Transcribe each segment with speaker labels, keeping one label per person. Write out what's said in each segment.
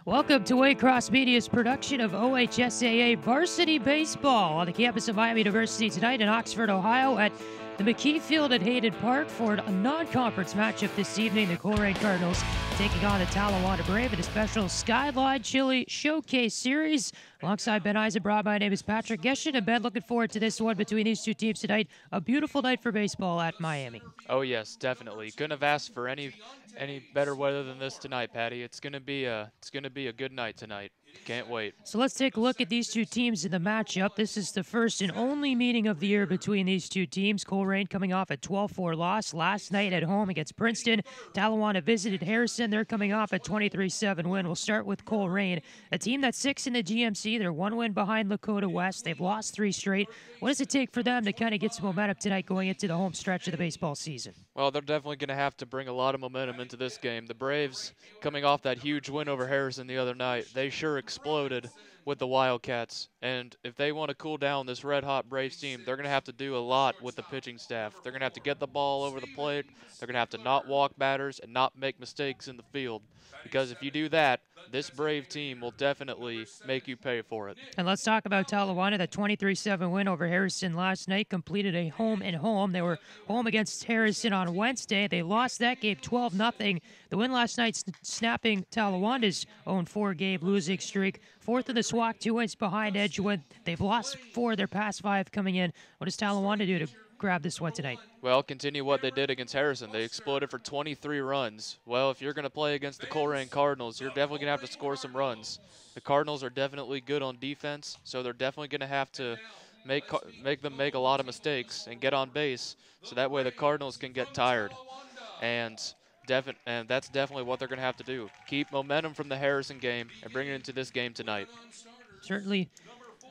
Speaker 1: Welcome to Waycross Media's production of OHSAA Varsity Baseball on the campus of Miami University tonight in Oxford, Ohio at the McKie Field at Hayden Park for a non-conference matchup this evening. The Colerain Cardinals taking on the Talawanda Brave in a special Skyline Chili Showcase Series. Alongside Ben Eisenbrod, my name is Patrick Geshin, and Ben, looking forward to this one between these two teams tonight. A beautiful night for baseball at Miami.
Speaker 2: Oh yes, definitely. Couldn't have asked for any better weather than this tonight, Patty. It's gonna be a good night tonight. Can't wait.
Speaker 1: So let's take a look at these two teams in the matchup. This is the first and only meeting of the year between these two teams. Colerain coming off a 12-4 loss last night at home against Princeton. Talawanda visited Harrison. They're coming off a 23-7 win. We'll start with Colerain, a team that's 6th in the GMC. They're one win behind Lakota West. They've lost 3 straight. What does it take for them to kind of get some momentum tonight going into the home stretch of the baseball season?
Speaker 2: Well, they're definitely going to have to bring a lot of momentum into this game. The Braves, coming off that huge win over Harrison the other night, they sure exploded with the Wildcats. And if they want to cool down this red-hot Braves team, they're going to have to do a lot with the pitching staff. They're going to have to get the ball over the plate. They're going to have to not walk batters and not make mistakes in the field. Because if you do that, this Brave team will definitely make you pay for it.
Speaker 1: And let's talk about Talawanda. The 23-7 win over Harrison last night completed a home-and-home. They were home against Harrison on Wednesday. They lost that game 12-0. The win last night snapping Talawanda's own 4-game losing streak. 4th in the SWAC, 2 wins behind Edgewood. They've lost 4 of their past 5 coming in. What does Talawanda do to grab this one tonight?
Speaker 2: Well, continue what they did against Harrison. They exploded for 23 runs. Well, if you're going to play against the Colerain Cardinals, you're definitely going to have to score some runs. The Cardinals are definitely good on defense, so they're definitely going to have to make them make a lot of mistakes and get on base, so that way the Cardinals can get tired. And that's definitely what they're going to have to do. Keep momentum from the Harrison game and bring it into this game tonight.
Speaker 1: Certainly.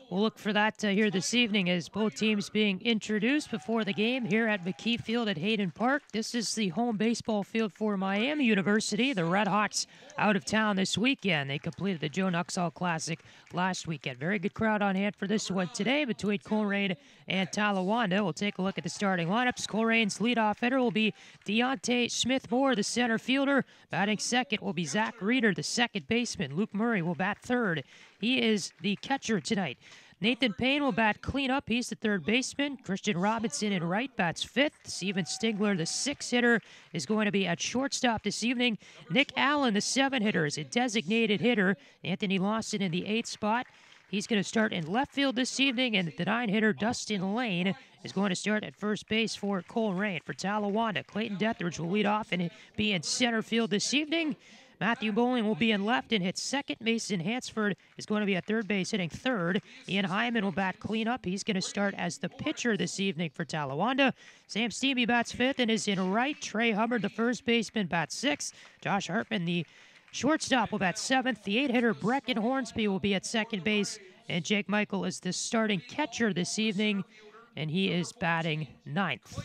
Speaker 1: We'll look for that here this evening as both teams being introduced before the game here at McKie Field at Hayden Park. This is the home baseball field for Miami University. The Red Hawks out of town this weekend. They completed the Joe Nuxall Classic last weekend. Very good crowd on hand for this one today between Colerain and Talawanda. We'll take a look at the starting lineups. Colerain's leadoff hitter will be Deontay Smith-Moore, the center fielder. Batting second will be Zach Reeder, the second baseman. Luke Murray will bat third. He is the catcher tonight. Nathan Payne will bat cleanup. He's the third baseman. Christian Robinson in right bats fifth. Steven Stingler, the sixth hitter, is going to be at shortstop this evening. Nick Allen, the seven hitter, is a designated hitter. Anthony Lawson in the eighth spot. He's going to start in left field this evening, and the nine hitter, Dustin Lane, is going to start at first base for Colerain. For Talawanda, Clayton Etheridge will lead off and be in center field this evening. Matthew Bowling will be in left and hit second. Mason Hansford is going to be at third base hitting third. Ian Hyman will bat cleanup. He's going to start as the pitcher this evening for Talawanda. Sam Stevie bats fifth and is in right. Trey Hubbard, the first baseman, bats sixth. Josh Hartman, the shortstop, will bat seventh. The eight-hitter, Brecken Hornsby, will be at second base. And Jake Michael is the starting catcher this evening, and he is batting ninth.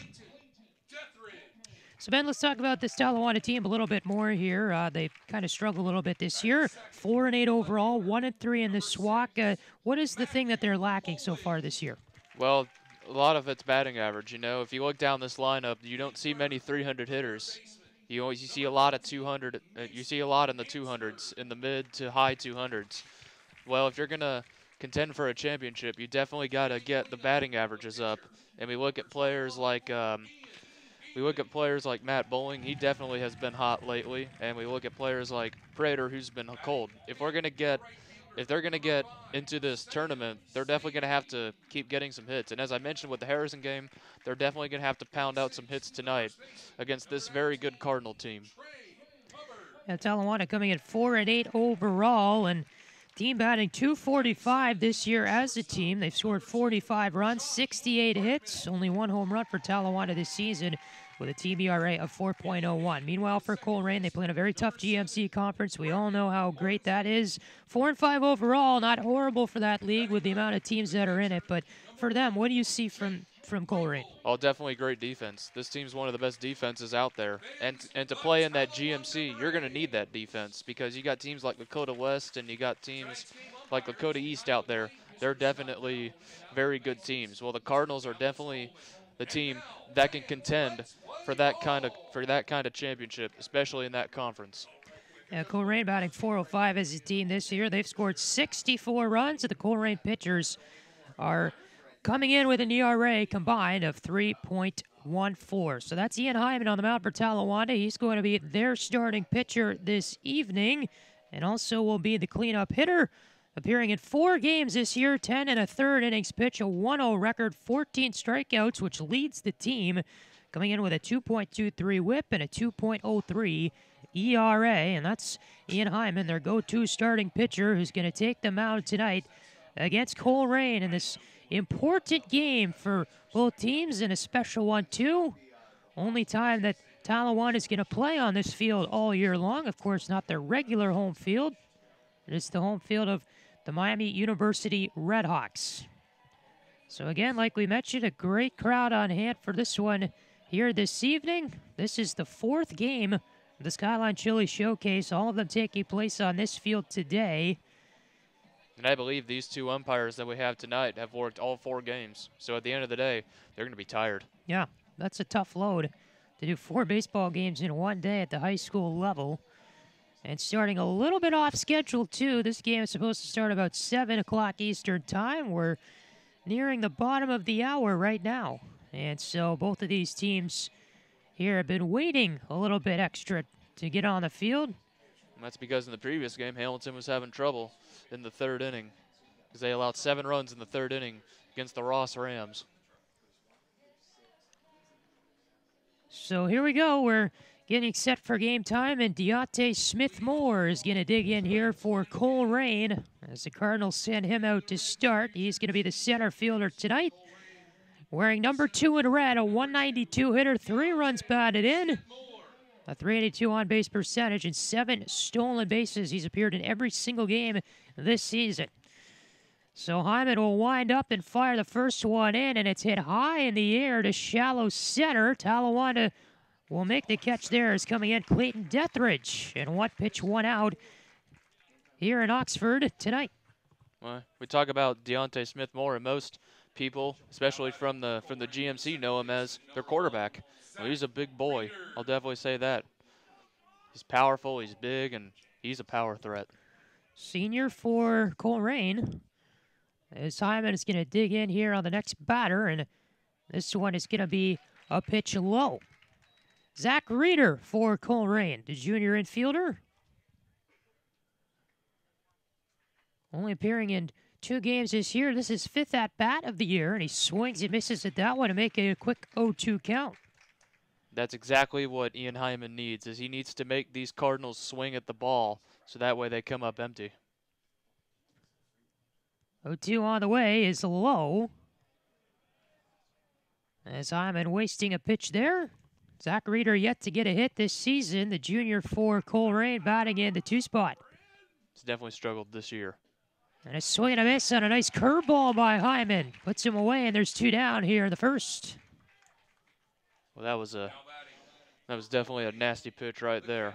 Speaker 1: So, Ben, let's talk about this Talawanda team a little bit more here. They've kind of struggled a little bit this year. 4-8 overall, 1-3 in the SWAC. What is the thing that they're lacking so far this year?
Speaker 2: Well, a lot of it's batting average. You know, if you look down this lineup, you don't see many 300 hitters. You see a lot of 200. You see a lot in the 200s, in the mid to high 200s. Well, if you're gonna contend for a championship, you definitely got to get the batting averages up. And we look at players like Matt Bowling. He definitely has been hot lately. And we look at players like Prater, who's been cold. If they're gonna get into this tournament, they're definitely gonna have to keep getting some hits. And as I mentioned with the Harrison game, they're definitely gonna have to pound out some hits tonight against this very good Cardinal team.
Speaker 1: Yeah, Talawanda coming in 4-8 overall, and team batting .245 this year as a team. They've scored 45 runs, 68 hits, only one home run for Talawanda this season, with a team ERA of 4.01. Meanwhile, for Colerain, they play in a very tough GMC conference. We all know how great that is. 4-5 overall, not horrible for that league with the amount of teams that are in it. But for them, what do you see from Colerain?
Speaker 2: Oh, definitely great defense. This team's one of the best defenses out there. And to play in that GMC, you're going to need that defense because you got teams like Lakota West and you got teams like Lakota East out there. They're definitely very good teams. Well, the Cardinals are definitely the team that can contend for that kind of championship, especially in that conference.
Speaker 1: Colerain batting .405 as a team this year. They've scored 64 runs, and the Colerain pitchers are coming in with an ERA combined of 3.14. So that's Ian Hyman on the mound for Talawanda. He's going to be their starting pitcher this evening, and also will be the cleanup hitter. Appearing in 4 games this year, 10 1/3 innings pitch, a 1-0 record, 14 strikeouts, which leads the team, coming in with a 2.23 whip and a 2.03 ERA. And that's Ian Hyman, their go-to starting pitcher, who's going to take the mound tonight against Colerain in this important game for both teams, and a special one, too. Only time that Talawanda is going to play on this field all year long. Of course, not their regular home field. It is the home field of the Miami University Redhawks. So again, like we mentioned, a great crowd on hand for this one here this evening. This is the 4th game of the Skyline Chili Showcase, all of them taking place on this field today.
Speaker 2: And I believe these 2 umpires that we have tonight have worked all 4 games. So at the end of the day, they're going to be tired.
Speaker 1: Yeah, that's a tough load to do 4 baseball games in one day at the high school level. And starting a little bit off schedule, too. This game is supposed to start about 7 o'clock Eastern Time. We're nearing the bottom of the hour right now. And so both of these teams here have been waiting a little bit extra to get on the field.
Speaker 2: And that's because in the previous game, Hamilton was having trouble in the 3rd inning, because they allowed 7 runs in the 3rd inning against the Ross Rams.
Speaker 1: So here we go. We're getting set for game time, and Deontay Smith-Moore is going to dig in here for Colerain as the Cardinals send him out to start. He's going to be the center fielder tonight, wearing number 2 in red, a 192 hitter, 3 runs batted in, a 382 on-base percentage, and 7 stolen bases. He's appeared in every single game this season. So Hyman will wind up and fire the first one in, and it's hit high in the air to shallow center. Talawanda will make the catch there as coming in Clayton Etheridge. And 1 pitch, 1 out here in Oxford tonight.
Speaker 2: Well, we talk about Deontay Smith-Moore, and most people, especially from the GMC, know him as their quarterback. Well, he's a big boy. I'll definitely say that. He's powerful, he's big, and he's a power threat.
Speaker 1: Senior for Colerain. As Hyman is going to dig in here on the next batter, and this one is going to be a pitch low. Zach Reeder for Colerain, the junior infielder. Only appearing in 2 games this year. This is 5th at-bat of the year, and he swings and misses at that one to make it a quick 0-2 count.
Speaker 2: That's exactly what Ian Hyman needs, is he needs to make these Cardinals swing at the ball, so that way they come up empty.
Speaker 1: 0-2 on the way is low. As Hyman wasting a pitch there. Zach Reeder yet to get a hit this season. The junior for Colerain batting in the 2 spot.
Speaker 2: He's definitely struggled this year.
Speaker 1: And a swing and a miss on a nice curveball by Hyman. Puts him away, and there's 2 down here in the first.
Speaker 2: Well, that was definitely a nasty pitch right there.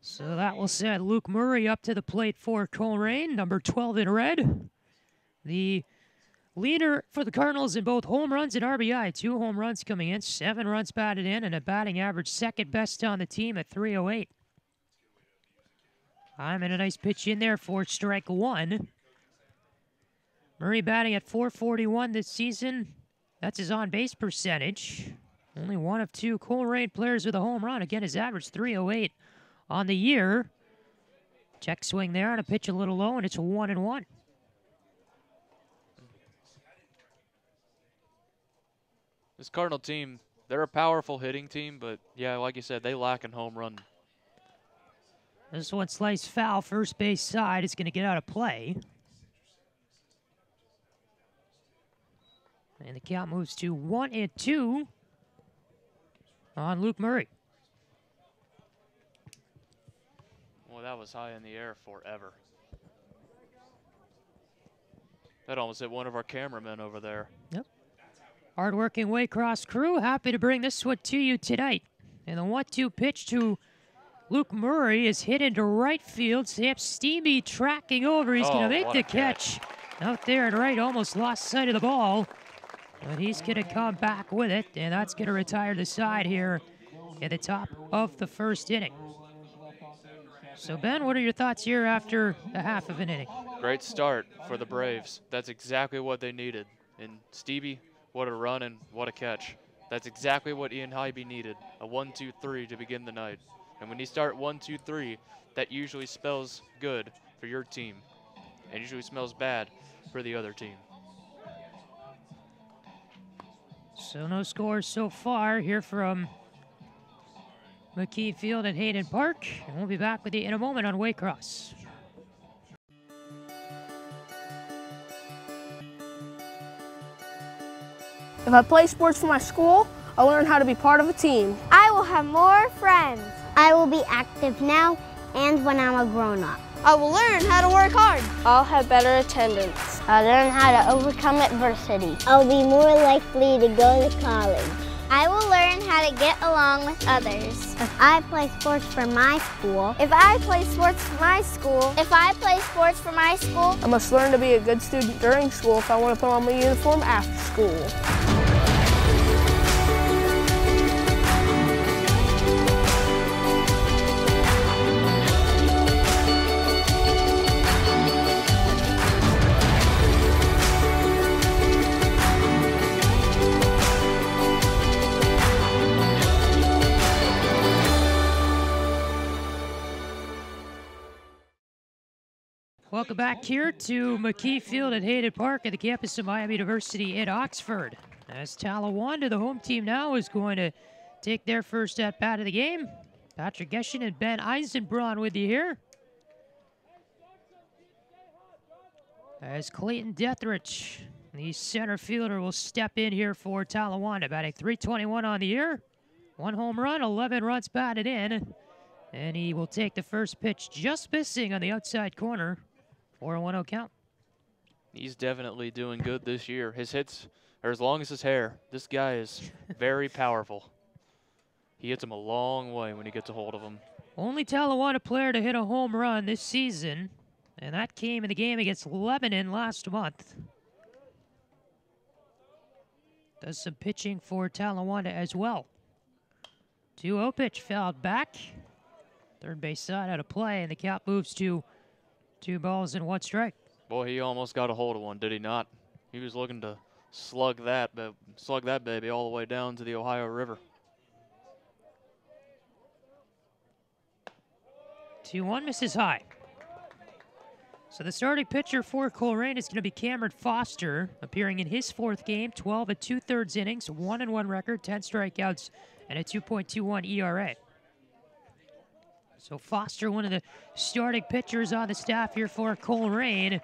Speaker 1: So that will send Luke Murray up to the plate for Colerain, number 12 in red. The leader for the Cardinals in both home runs and RBI. 2 home runs coming in, 7 runs batted in, and a batting average second best on the team at .308. Hyman, a nice pitch in there for strike 1. Murray batting at .441 this season. That's his on-base percentage. Only 1 of 2 Colerain players with a home run. Again, his average .308 on the year. Check swing there on a pitch a little low, and it's a 1-1.
Speaker 2: This Cardinal team, they're a powerful hitting team, but yeah, like you said, they lack in home run.
Speaker 1: This one sliced foul, first base side. Is going to get out of play. And the count moves to 1-2 on Luke Murray.
Speaker 2: Well, that was high in the air forever. That almost hit one of our cameramen over there.
Speaker 1: Yep. Hard-working Waycross crew, happy to bring this one to you tonight. And the 1-2 pitch to Luke Murray is hit into right field. Sam Stevie tracking over. He's going to make the catch out there and right. Almost lost sight of the ball. But he's going to come back with it, and that's going to retire the side here at the top of the first inning. So, Ben, what are your thoughts here after a half of an inning?
Speaker 2: Great start for the Braves. That's exactly what they needed. And Stevie, what a run and what a catch. That's exactly what Ian Hybe needed, a 1-2-3 to begin the night. And when you start 1-2-3, that usually spells good for your team and usually smells bad for the other team.
Speaker 1: So no scores so far here from McKie Field at Hayden Park. And we'll be back with you in a moment on Waycross.
Speaker 3: If I play sports for my school, I'll learn how to be part of a team.
Speaker 4: I will have more friends. I will be active now and when I'm a grown-up.
Speaker 5: I will learn how to work hard.
Speaker 3: I'll have better attendance.
Speaker 4: I'll learn how to overcome adversity. I'll be more likely to go to college. I will learn how to get along with others. If I play sports for my school.
Speaker 5: If I play sports for my school.
Speaker 4: If I play sports for my school.
Speaker 3: I must learn to be a good student during school if I want to put on my uniform after school.
Speaker 1: Welcome back here to McKie Field at Hayden Park at the campus of Miami University in Oxford. As Talawanda, the home team now, is going to take their first at-bat of the game. Patrick Geshin and Ben Eisenbraun with you here. As Clayton Etheridge, the center fielder, will step in here for Talawanda, batting .321 on the year. 1 home run, 11 runs batted in. And he will take the first pitch, just missing on the outside corner. 4-1-0 count.
Speaker 2: He's definitely doing good this year. His hits are as long as his hair. This guy is very powerful. He hits him a long way when he gets a hold of him.
Speaker 1: Only Talawanda player to hit a home run this season, and that came in the game against Lebanon last month. Does some pitching for Talawanda as well. 2-0 pitch fouled back. Third base side out of play, and the count moves to 2 balls and 1 strike.
Speaker 2: Boy, he almost got a hold of one, did he not? He was looking to slug that baby all the way down to the Ohio River.
Speaker 1: 2-1 misses high. So the starting pitcher for Colerain is going to be Cameron Foster, appearing in his 4th game, 12 2/3 innings, 1-1 record, 10 strikeouts, and a 2.21 ERA. So Foster, one of the starting pitchers on the staff here for Colerain.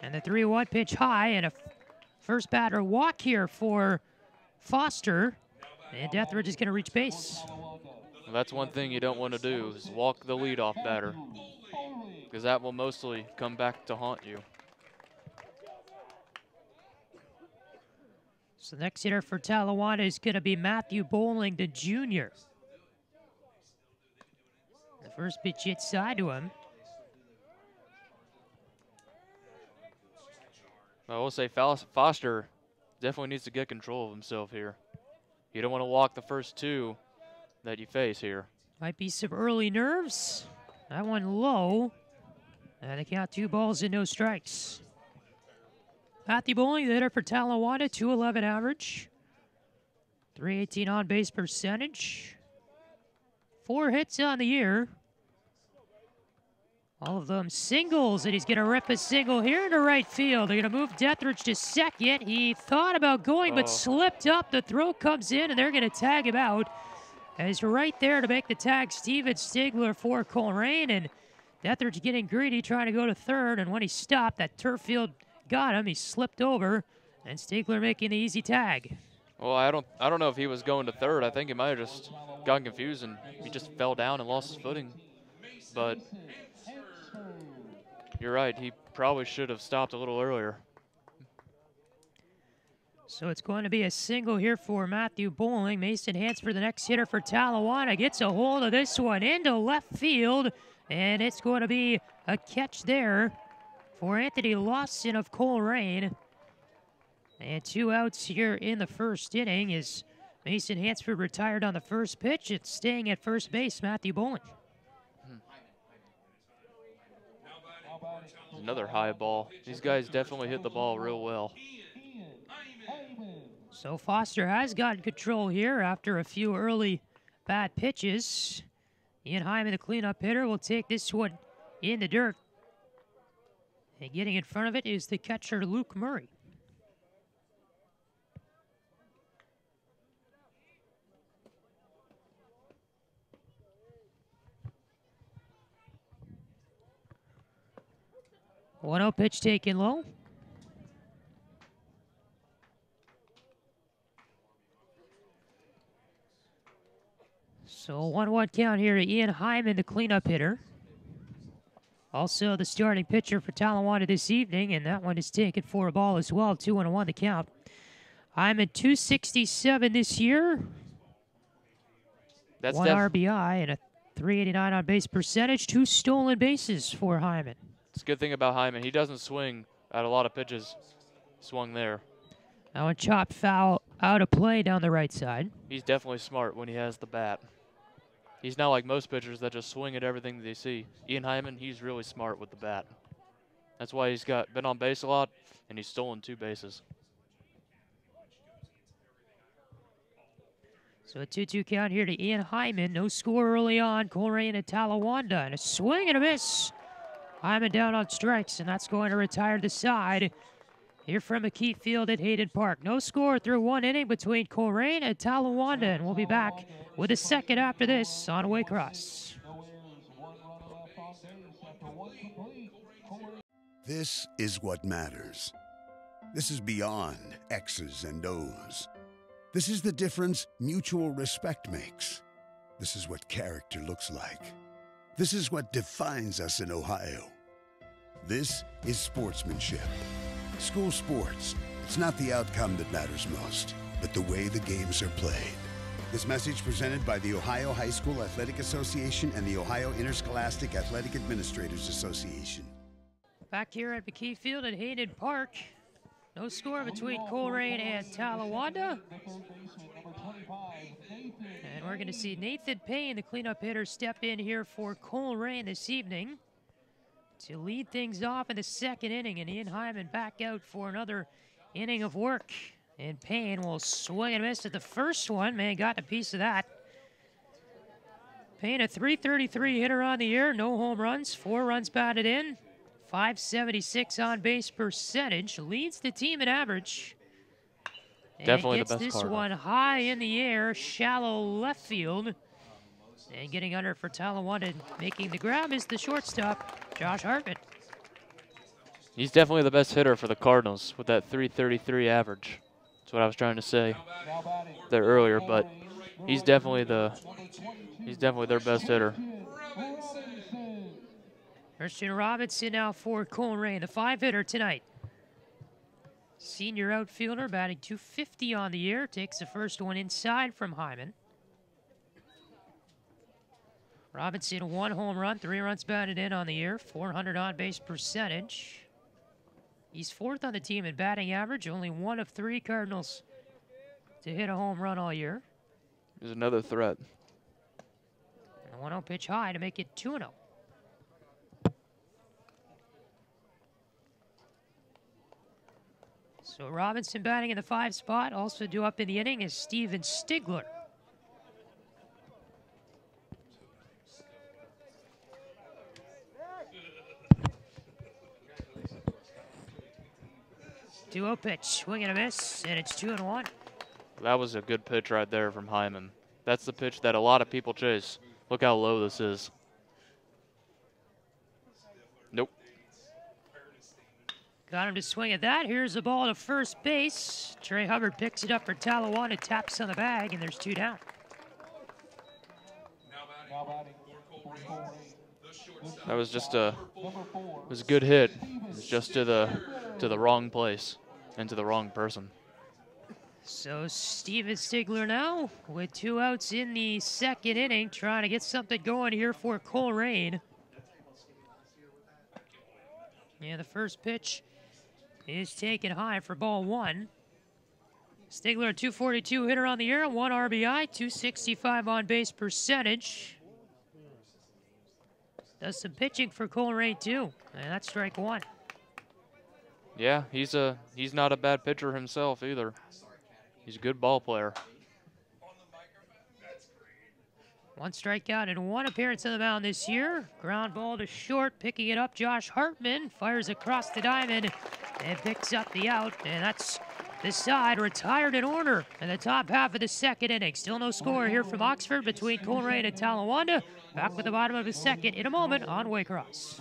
Speaker 1: And the 3-1 pitch high, and a first batter walk here for Foster. And Etheridge is going to reach base.
Speaker 2: Well, that's one thing you don't want to do, is walk the leadoff batter, because that will mostly come back to haunt you.
Speaker 1: So the next hitter for Talawanda is going to be Matthew Bowling, the junior. The first pitch hit side to him.
Speaker 2: I will say Foster definitely needs to get control of himself here. You don't want to walk the first 2 that you face here.
Speaker 1: Might be some early nerves. That one low. And they count 2 balls and no strikes. Matthew Bowling, the hitter for Talawanda, .211 average. .318 on-base percentage. 4 hits on the year. All of them singles, and he's going to rip a single here into right field. They're going to move Etheridge to second. He thought about going, but slipped up. The throw comes in, and they're going to tag him out. And he's right there to make the tag, Steven Stigler for Colerain. And Etheridge getting greedy, trying to go to third. And when he stopped, that turf field got him. He slipped over, and Stigler making the easy tag.
Speaker 2: Well, I don't know if he was going to third. I think he might have just gotten confused, and he just fell down and lost his footing. But you're right, he probably should have stopped a little earlier.
Speaker 1: So it's going to be a single here for Matthew Bowling. Mason Hansford, the next hitter for Talawanda, gets a hold of this one into left field, and it's going to be a catch there for Anthony Lawson of Colerain. And 2 outs here in the first inning as Mason Hansford retired on the first pitch. It's staying at first base, Matthew Boland.
Speaker 2: Another high ball. These guys definitely hit the ball real well.
Speaker 1: So Foster has gotten control here after a few early bad pitches. Ian Hyman, the cleanup hitter, will take this one in the dirt. And getting in front of it is the catcher, Luke Murray. One-oh pitch taken low. So 1-1 count here to Ian Hyman, the cleanup hitter. Also the starting pitcher for Talawanda this evening, and that one is taken for a ball as well. 2-1 the count. Hyman 267 this year.
Speaker 2: That's
Speaker 1: one RBI and a .389 on base percentage. 2 stolen bases for Hyman.
Speaker 2: It's a good thing about Hyman. He doesn't swing at a lot of pitches. Swung there.
Speaker 1: That one chopped foul out of play down the right side.
Speaker 2: He's definitely smart when he has the bat. He's not like most pitchers that just swing at everything they see. Ian Hyman, he's really smart with the bat. That's why he's been on base a lot, and he's stolen 2 bases.
Speaker 1: So a 2-2 count here to Ian Hyman. No score early on. Colerain and Talawanda, and a swing and a miss. Hyman down on strikes, and that's going to retire the side. Here from McKie Field at Hayden Park. No score through 1 inning between Colerain and Talawanda, and we'll be back with a second after this on Waycross.
Speaker 6: This is what matters. This is beyond X's and O's. This is the difference mutual respect makes. This is what character looks like. This is what defines us in Ohio. This is sportsmanship. School sports, it's not the outcome that matters most, but the way the games are played. This message presented by the Ohio High School Athletic Association and the Ohio Interscholastic Athletic Administrators Association.
Speaker 1: Back here at McKie Field at Hayden Park. No score between Colerain and Talawanda. And we're going to see Nathan Payne, the cleanup hitter, step in here for Colerain this evening to lead things off in the second inning. And Ian Hyman back out for another inning of work. And Payne will swing and miss at the first one. Man, got a piece of that. Payne, a .333 hitter on the year. No home runs, 4 runs batted in. .576 on base percentage. Leads the team in average.
Speaker 2: Definitely
Speaker 1: and
Speaker 2: the best
Speaker 1: gets this
Speaker 2: Cardinal.
Speaker 1: one high in the air, shallow left field. And getting under for Talawanda, making the grab is the shortstop, Josh Hartman.
Speaker 2: He's definitely the best hitter for the Cardinals with that .333 average. That's what I was trying to say there earlier, but he's definitely their best hitter.
Speaker 1: Christian Robinson now for Colerain, the 5-hitter tonight. Senior outfielder batting .250 on the year. Takes the first one inside from Hyman. Robinson, 1 home run, 3 runs batted in on the year, .400 on base percentage. He's 4th on the team in batting average, only 1 of 3 Cardinals to hit a home run all year.
Speaker 2: There's another threat.
Speaker 1: And a 1-0 pitch high to make it 2-0. So Robinson batting in the 5 spot. Also due up in the inning is Steven Stigler. Two-0 pitch, swing and a miss, and it's 2-1.
Speaker 2: That was a good pitch right there from Hyman. That's the pitch that a lot of people chase. Look how low this is. Nope.
Speaker 1: Got him to swing at that. Here's the ball to first base. Trey Hubbard picks it up for Talawanda, taps on the bag, and there's 2 down.
Speaker 2: That was just a good hit. It was just to the wrong place and to the wrong person.
Speaker 1: So Steven Stigler now with 2 outs in the second inning, trying to get something going here for Colerain. Yeah, the first pitch is taken high for ball 1. Stigler, a 242 hitter on the year, 1 RBI, 265 on base percentage. Does some pitching for Colerain too, and that's strike one.
Speaker 2: Yeah, he's not a bad pitcher himself either. He's a good ball player.
Speaker 1: 1 strikeout and 1 appearance on the mound this year. Ground ball to short, picking it up. Josh Hartman fires across the diamond and picks up the out, and that's the side retired in order in the top half of the second inning. Still no score here from Oxford between Colerain and Talawanda. Back with the bottom of the second in a moment on Waycross.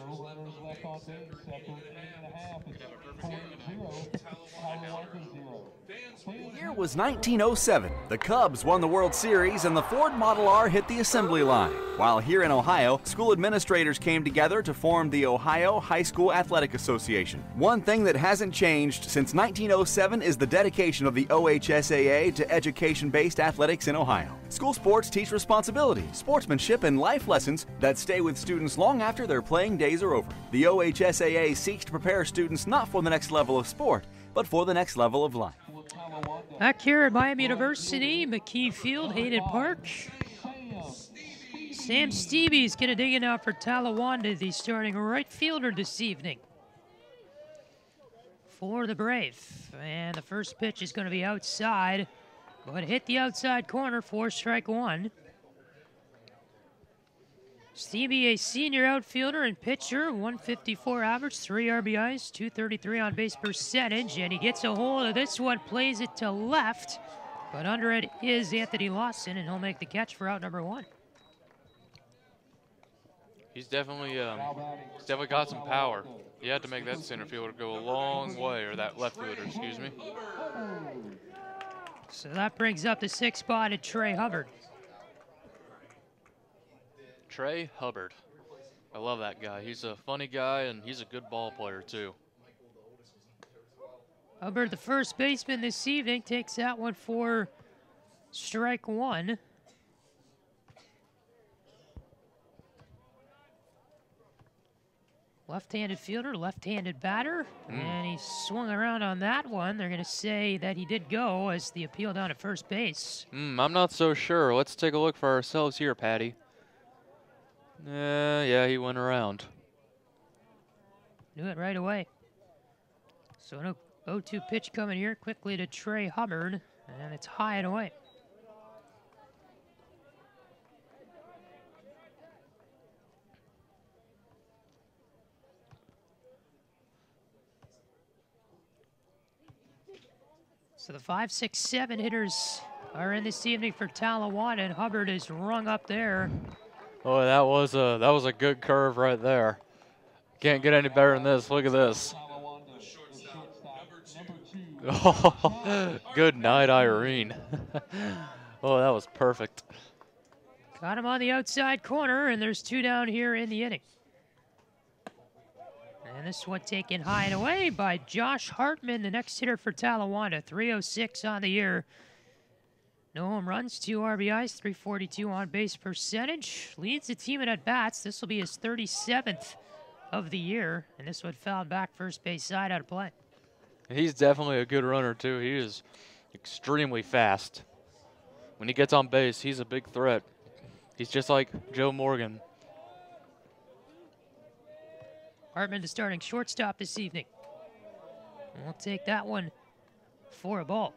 Speaker 7: The year was 1907. The Cubs won the World Series and the Ford Model R hit the assembly line. While here in Ohio, school administrators came together to form the Ohio High School Athletic Association. One thing that hasn't changed since 1907 is the dedication of the OHSAA to education-based athletics in Ohio. School sports teach responsibility, sportsmanship, and life lessons that stay with students long after their playing days are over. The OHSAA seeks to prepare students not for the next level of sport, but for the next level of life.
Speaker 1: Back here at Miami University, McKie Field, Hayden Park. Sam Stevie's going to dig in now for Talawanda, the starting right fielder this evening for the Brave. And the first pitch is going to be outside, but hit the outside corner for strike one. Stevie, a senior outfielder and pitcher, 154 average, 3 RBIs, 233 on base percentage, and he gets a hold of this one, plays it to left, but under it is Anthony Lawson, and he'll make the catch for out number 1.
Speaker 2: He's definitely got some power. He had to make that center fielder go a long way, or that left fielder, excuse me.
Speaker 1: So that brings up the 6th spot at Trey Hubbard.
Speaker 2: Trey Hubbard. I love that guy. He's a funny guy, and he's a good ball player, too.
Speaker 1: Hubbard, the first baseman this evening, takes that one for strike one. Left-handed fielder, left-handed batter, and he swung around on that one. They're going to say that he did go as the appeal down at first base.
Speaker 2: I'm not so sure. Let's take a look for ourselves here, Patty. Yeah, he went around.
Speaker 1: Knew it right away. So an 0-2 pitch coming here quickly to Trey Hubbard, and it's high and away. So the 5, 6, 7 hitters are in this evening for Talawanda, and Hubbard is rung up there.
Speaker 2: Oh, that was a good curve right there. Can't get any better than this. Look at this. Oh, good night, Irene. Oh, that was perfect.
Speaker 1: Got him on the outside corner, and there's 2 down here in the inning. And this one taken high and away by Josh Hartman, the next hitter for Talawanda. 306 on the year. No home runs, 2 RBIs, 342 on base percentage. Leads the team in at-bats. This will be his 37th of the year. And this one fouled back first base side out of play.
Speaker 2: He's definitely a good runner, too. He is extremely fast. When he gets on base, he's a big threat. He's just like Joe Morgan.
Speaker 1: Hartman, the starting shortstop this evening. We'll take that one for a ball.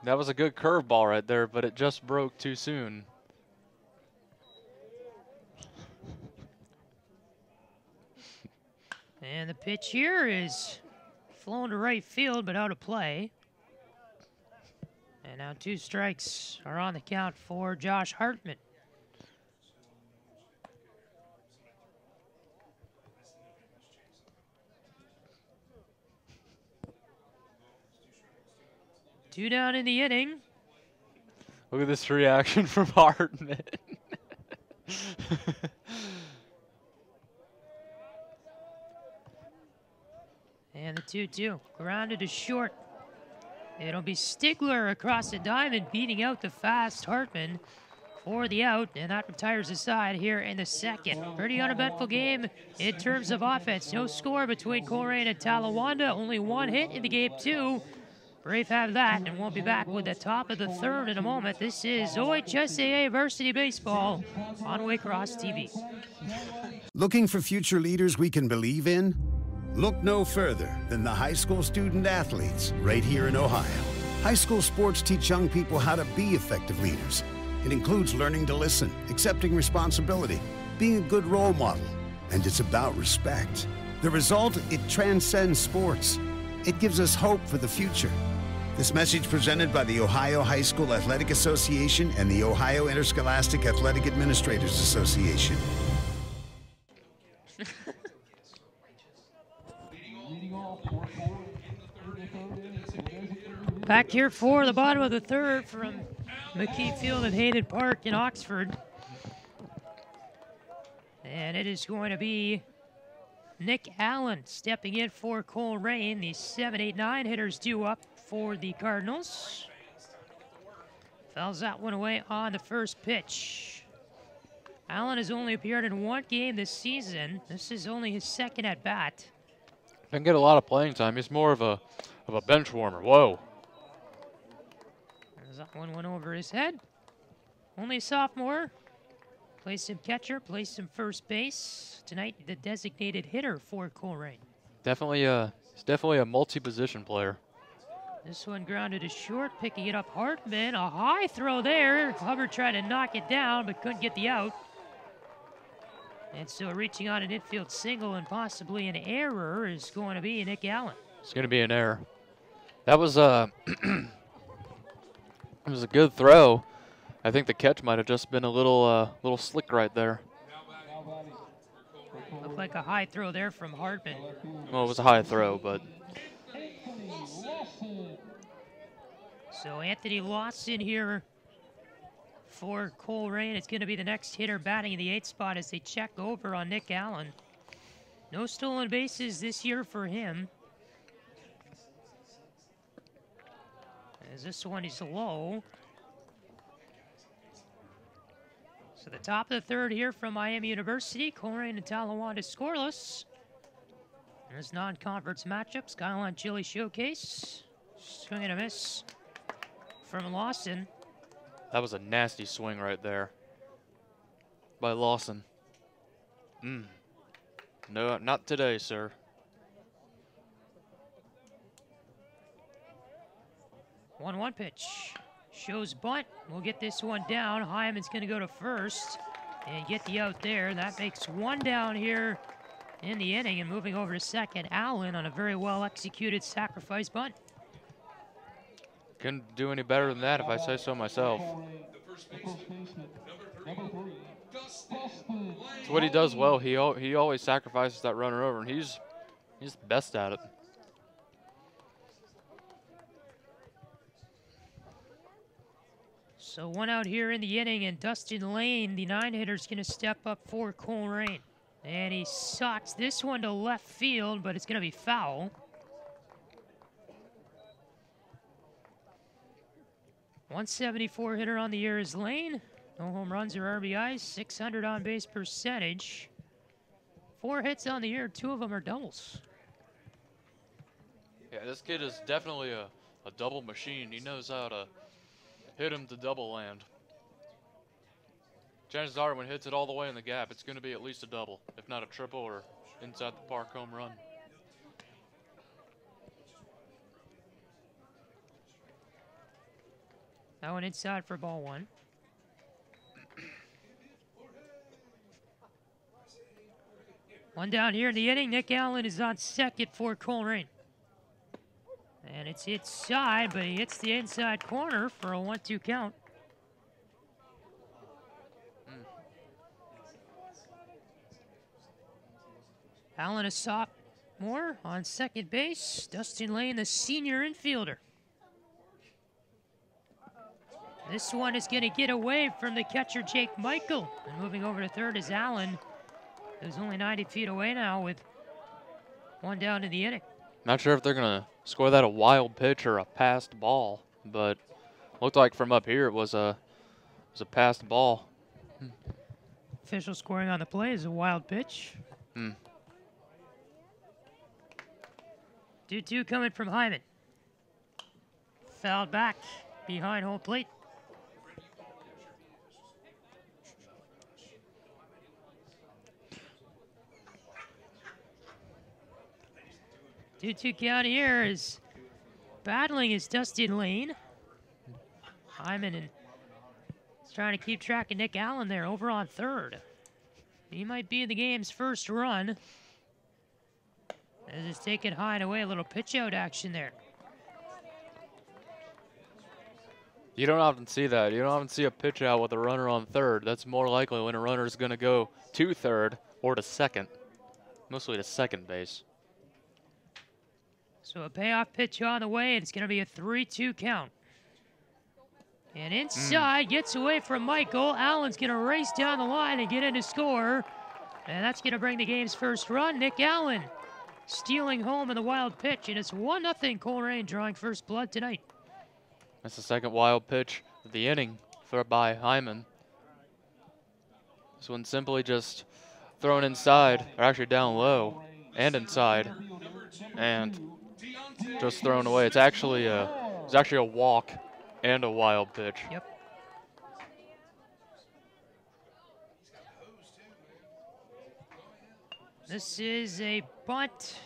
Speaker 2: That was a good curveball right there, but it just broke too soon.
Speaker 1: And the pitch here is flown to right field, but out of play. And now 2 strikes are on the count for Josh Hartman. Two down in the inning.
Speaker 2: Look at this reaction from Hartman.
Speaker 1: And the 2-2, grounded to short. It'll be Stigler across the diamond, beating out the fast Hartman for the out, and that retires the side here in the second. Pretty uneventful game in terms of offense. No score between Colerain and Talawanda. Only 1 hit in the game 2. Brave have that, and we'll be back with the top of the third in a moment. This is OHSAA Varsity Baseball on Waycross TV.
Speaker 6: Looking for future leaders we can believe in? Look no further than the high school student athletes right here in Ohio. High school sports teach young people how to be effective leaders. It includes learning to listen, accepting responsibility, being a good role model, and it's about respect. The result, it transcends sports. It gives us hope for the future. This message presented by the Ohio High School Athletic Association and the Ohio Interscholastic Athletic Administrators Association.
Speaker 1: Back here for the bottom of the third from McKie Field at Hayden Park in Oxford. And it is going to be Nick Allen stepping in for Colerain. The 7-8-9 hitters due up for the Cardinals. Fouls that one away on the first pitch. Allen has only appeared in one game this season. This is only his second at bat.
Speaker 2: Doesn't get a lot of playing time. He's more of a bench warmer. Whoa.
Speaker 1: There's that one went over his head. Only a sophomore. Plays him catcher, plays him first base. Tonight, the designated hitter for Colerain.
Speaker 2: He's definitely a multi-position player.
Speaker 1: This one grounded to short, picking it up Hartman. A high throw there. Hubbard tried to knock it down, but couldn't get the out. And so reaching on an infield single and possibly an error is going to be Nick Allen.
Speaker 2: It's going to be an error. That was it was a good throw. I think the catch might have just been a little slick right there.
Speaker 1: Looked like a high throw there from Hartman.
Speaker 2: Well, it was a high throw, but.
Speaker 1: So Anthony Lawson here for Colerain. It's going to be the next hitter batting in the 8th spot as they check over on Nick Allen. No stolen bases this year for him. As this one is low. So the top of the third here from Miami University. Colerain and Talawanda scoreless. There's non-conference matchup. Skyline Chili Showcase. Swing and a miss from Lawson.
Speaker 2: That was a nasty swing right there by Lawson. No, not today, sir.
Speaker 1: 1-1 pitch. Shows bunt. We'll get this one down. Hyman's going to go to first and get the out there. That makes one down here in the inning. And moving over to second, Allen on a very well executed sacrifice bunt.
Speaker 2: Couldn't do any better than that if I say so myself. It's what he does well. He always sacrifices that runner over, and he's the best at it.
Speaker 1: So one out here in the inning, and Dustin Lane, the 9-hitter, is going to step up for Colerain. And he socks this one to left field, but it's going to be foul. .174 hitter on the year is Lane. No home runs or RBIs, .600 on base percentage. 4 hits on the year, 2 of them are doubles.
Speaker 2: Yeah, this kid is definitely a double machine. He knows how to hit him to double land. Chances are when he hits it all the way in the gap, it's going to be at least a double, if not a triple or inside the park home run.
Speaker 1: That one inside for ball 1. One down here in the inning. Nick Allen is on second for Colerain. And it's inside, but he hits the inside corner for a 1-2 count. Allen, a sophomore on second base. Dustin Lane, the senior infielder. This one is going to get away from the catcher, Jake Michael. And moving over to third is Allen, who's only 90 feet away now with one down in the inning.
Speaker 2: Not sure if they're going to score that a wild pitch or a passed ball, but looked like from up here it was a passed ball.
Speaker 1: Official scoring on the play is a wild pitch. 2-2 coming from Hyman. fouled back behind home plate. Two count here is battling is Dustin Lane. Hyman is trying to keep track of Nick Allen there over on third. He might be the game's first run. As it's taking high and away, a little pitch out action there.
Speaker 2: You don't often see that. You don't often see a pitch out with a runner on third. That's more likely when a runner is going to go to third or to second, mostly to second base.
Speaker 1: So a payoff pitch on the way, and it's going to be a 3-2 count. And inside, gets away from Michael. Allen's going to race down the line and get in to score. And that's going to bring the game's first run. Nick Allen stealing home in the wild pitch, and it's 1-0 Colerain drawing first blood tonight.
Speaker 2: That's the second wild pitch of the inning by Hyman. This one simply just thrown inside, or actually down low and inside, and just thrown away. It's actually a walk and a wild pitch.
Speaker 1: Yep. This is a bunt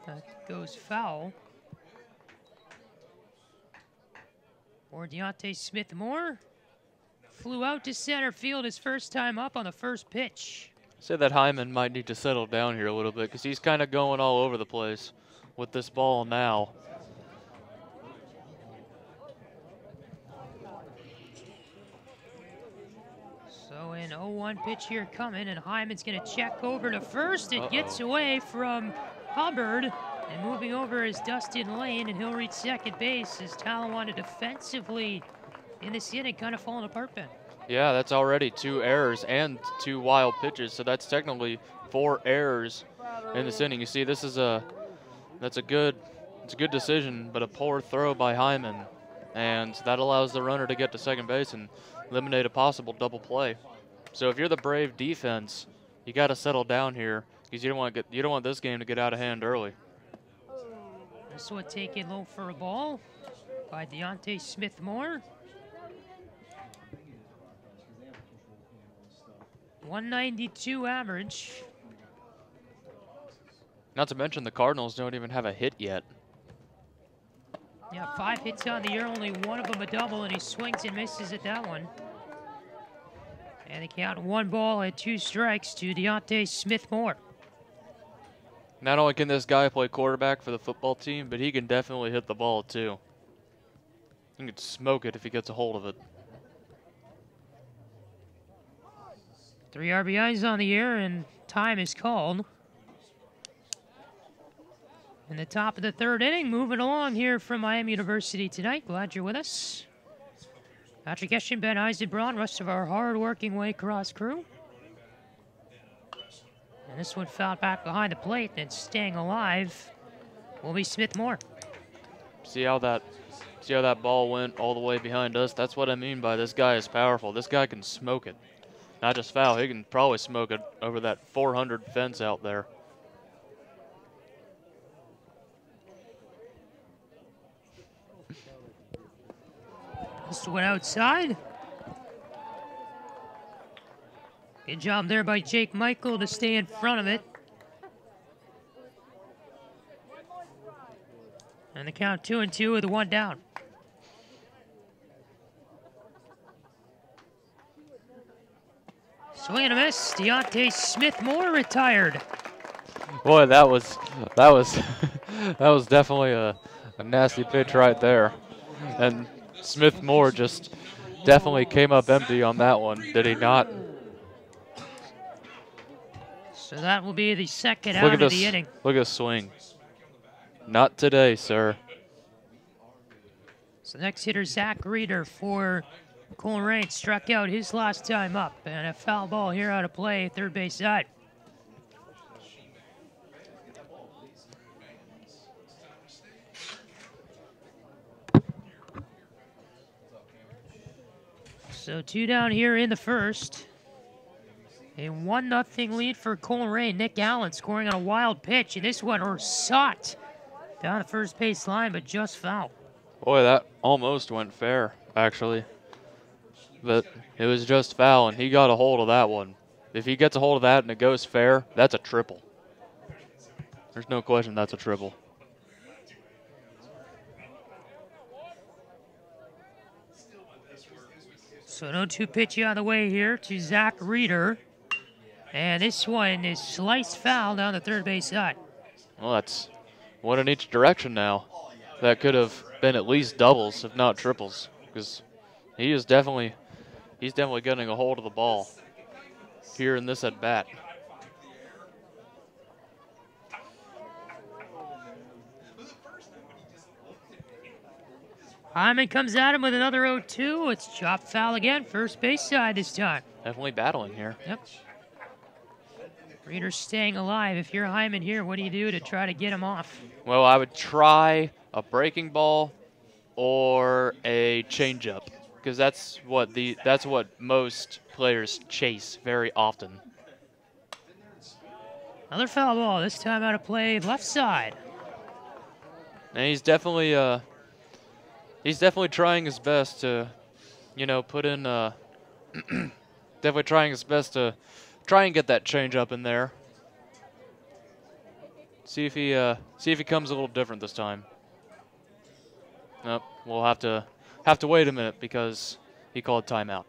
Speaker 1: that goes foul. Or Deontay Smith-Moore flew out to center field his first time up on the first pitch.
Speaker 2: Say that Hyman might need to settle down here a little bit because he's kind of going all over the place with this ball now.
Speaker 1: So an 0-1 pitch here coming, and Hyman's going to check over to first. It gets away from Hubbard, and moving over is Dustin Lane, and he'll reach second base as Talawanda defensively in this inning kind of falling apart, Ben.
Speaker 2: Yeah, that's already 2 errors and 2 wild pitches, so that's technically 4 errors in this inning. You see, this is a good decision, but a poor throw by Hyman, and that allows the runner to get to second base and eliminate a possible double play. So if you're the Brave defense, you got to settle down here because you don't want this game to get out of hand early.
Speaker 1: This one taken low for a ball by Deontay Smith-Moore. 192 average.
Speaker 2: Not to mention the Cardinals don't even have a hit yet.
Speaker 1: Yeah, 5 hits on the year, only one of them a double, and he swings and misses at that one. And they count 1 ball and 2 strikes to Deontay Smith-Moore.
Speaker 2: Not only can this guy play quarterback for the football team, but he can definitely hit the ball too. He can smoke it if he gets a hold of it.
Speaker 1: 3 RBIs on the year, and time is called. In the top of the 3rd inning, moving along here from Miami University tonight. Glad you're with us. Patrick Eschen, Ben Eisenbraun, rest of our hard-working Waycross crew. And this one fouled back behind the plate, and staying alive will be Smith-Moore.
Speaker 2: See how that ball went all the way behind us? That's what I mean by this guy is powerful. This guy can smoke it. Not just foul, he can probably smoke it over that 400 fence out there.
Speaker 1: This went outside. Good job there by Jake Michael to stay in front of it. And the count 2-2 with 1 down. Swing and a miss. Deontay Smith-Moore retired.
Speaker 2: Boy, that was definitely a nasty pitch right there. And Smith-Moore just definitely came up empty on that one, did he not?
Speaker 1: So that will be the second out of the inning.
Speaker 2: Look at this swing. Not today, sir.
Speaker 1: So next hitter, Zach Reeder for Colerain, struck out his last time up. And a foul ball here out of play, third base side. So 2 down here in the first. A 1-0 lead for Colerain. Nick Allen scoring on a wild pitch, and this one sought down the first base line, but just foul.
Speaker 2: Boy, that almost went fair, actually. But it was just foul, and he got a hold of that one. If he gets a hold of that and it goes fair, that's a triple. There's no question that's a triple.
Speaker 1: So no 2 pitch on the way here to Zach Reeder. And this one is sliced foul down the third base side.
Speaker 2: Well, that's one in each direction now. That could have been at least doubles, if not triples, because he's definitely getting a hold of the ball here in this at bat.
Speaker 1: Hartman comes at him with another 0-2. It's chopped foul again, first base side this time.
Speaker 2: Definitely battling here.
Speaker 1: Yep. Reeder's staying alive. If you're Hyman here, what do you do to try to get him off?
Speaker 2: Well, I would try a breaking ball or a changeup, because that's what most players chase very often.
Speaker 1: Another foul ball, this time out of play, left side.
Speaker 2: And he's definitely trying his best to, put in. Definitely trying his best to try and get that change up in there. See if he comes a little different this time. Nope, we'll have to wait a minute because he called timeout.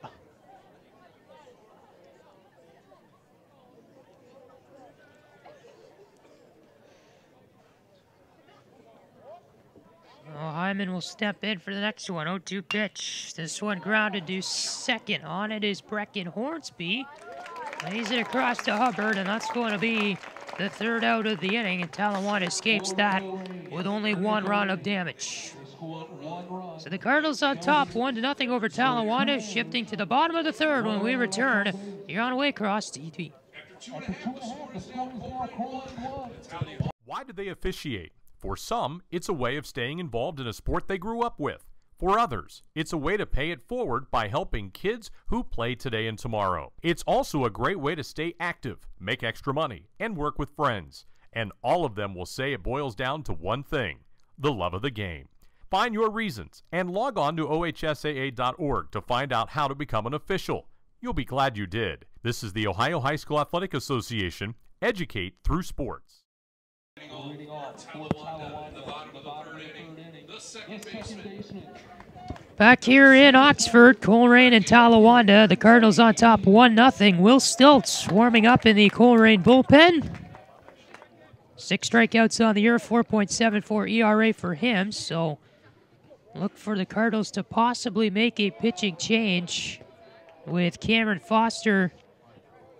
Speaker 1: Oh, Hyman will step in for the next one. 0-2 pitch. This one grounded to second. On it is Brecken Hornsby. Lays it across to Hubbard, and that's going to be the third out of the inning, and Talawanda escapes that with only 1 run of damage. So the Cardinals on top, 1-0 over Talawanda, shifting to the bottom of the third when we return. You're on Waycross TV.
Speaker 8: Why do they officiate? For some, it's a way of staying involved in a sport they grew up with. For others, it's a way to pay it forward by helping kids who play today and tomorrow. It's also a great way to stay active, make extra money, and work with friends. And all of them will say it boils down to one thing: the love of the game. Find your reasons and log on to ohsaa.org to find out how to become an official. You'll be glad you did. This is the Ohio High School Athletic Association. Educate through sports.
Speaker 1: Back here in Oxford, Colerain and Talawanda. The Cardinals on top 1-0. Will Stilts warming up in the Colerain bullpen. 6 strikeouts on the year, 4.74 ERA for him. So look for the Cardinals to possibly make a pitching change with Cameron Foster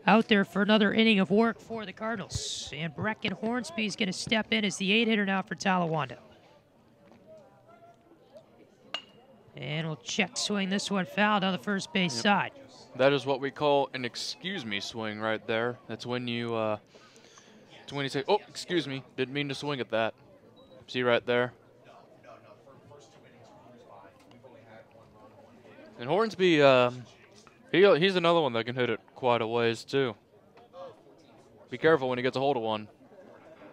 Speaker 1: out there for another inning of work for the Cardinals. And Brecken Hornsby is going to step in as the 8-hitter now for Talawanda. And we'll check swing this one fouled on the first base side.
Speaker 2: That is what we call an excuse me swing right there. That's when you say, oh, excuse me, didn't mean to swing at that. See right there? And Hornsby, he's another one that can hit it quite a ways too. Be careful when he gets a hold of one.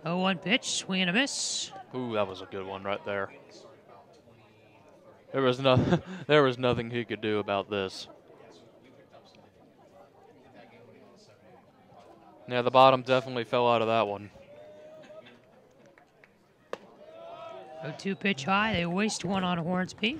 Speaker 1: 0-1 pitch, swing and a miss.
Speaker 2: Ooh, that was a good one right there. There was nothing he could do about this. Yeah, the bottom definitely fell out of that one.
Speaker 1: 0-2 pitch high, they waste one on Hornsby.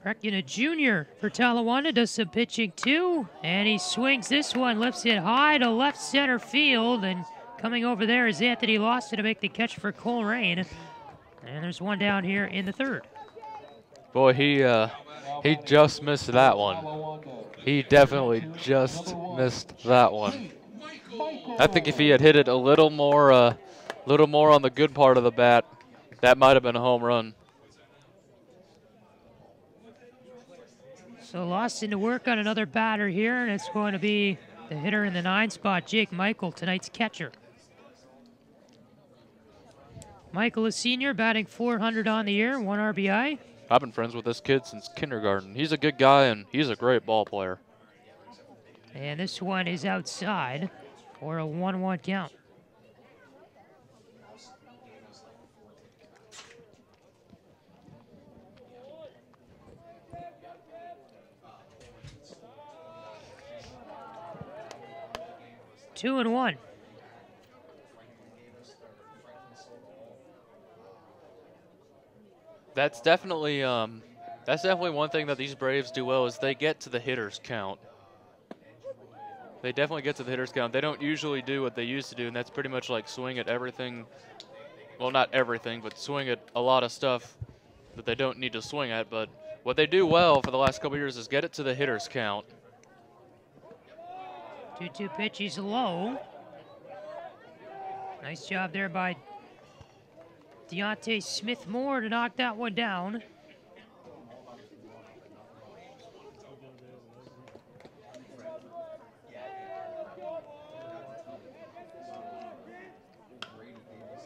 Speaker 1: Brecken, a junior for Talawanda, does some pitching too, and he swings this one, lifts it high to left center field, and coming over there is Anthony Lawson to make the catch for Colerain. And there's one down here in the third.
Speaker 2: Boy, he just missed that one. He definitely just missed that one. I think if he had hit it a little more on the good part of the bat, that might have been a home run.
Speaker 1: So Lawson to work on another batter here, and it's going to be the hitter in the 9 spot, Jake Michael, tonight's catcher. Michael is senior, batting .400 on the year, 1 RBI.
Speaker 2: I've been friends with this kid since kindergarten. He's a good guy, and he's a great ball player.
Speaker 1: And this one is outside for a 1-1 count. Two and one.
Speaker 2: That's definitely one thing that these Braves do well is they get to the hitters count. They definitely get to the hitters count. They don't usually do what they used to do, and that's pretty much like swing at everything. Well, not everything, but swing at a lot of stuff that they don't need to swing at. But what they do well for the last couple of years is get it to the hitters count.
Speaker 1: 2-2 pitch, he's low. Nice job there by Deontay Smith-Moore to knock that one down.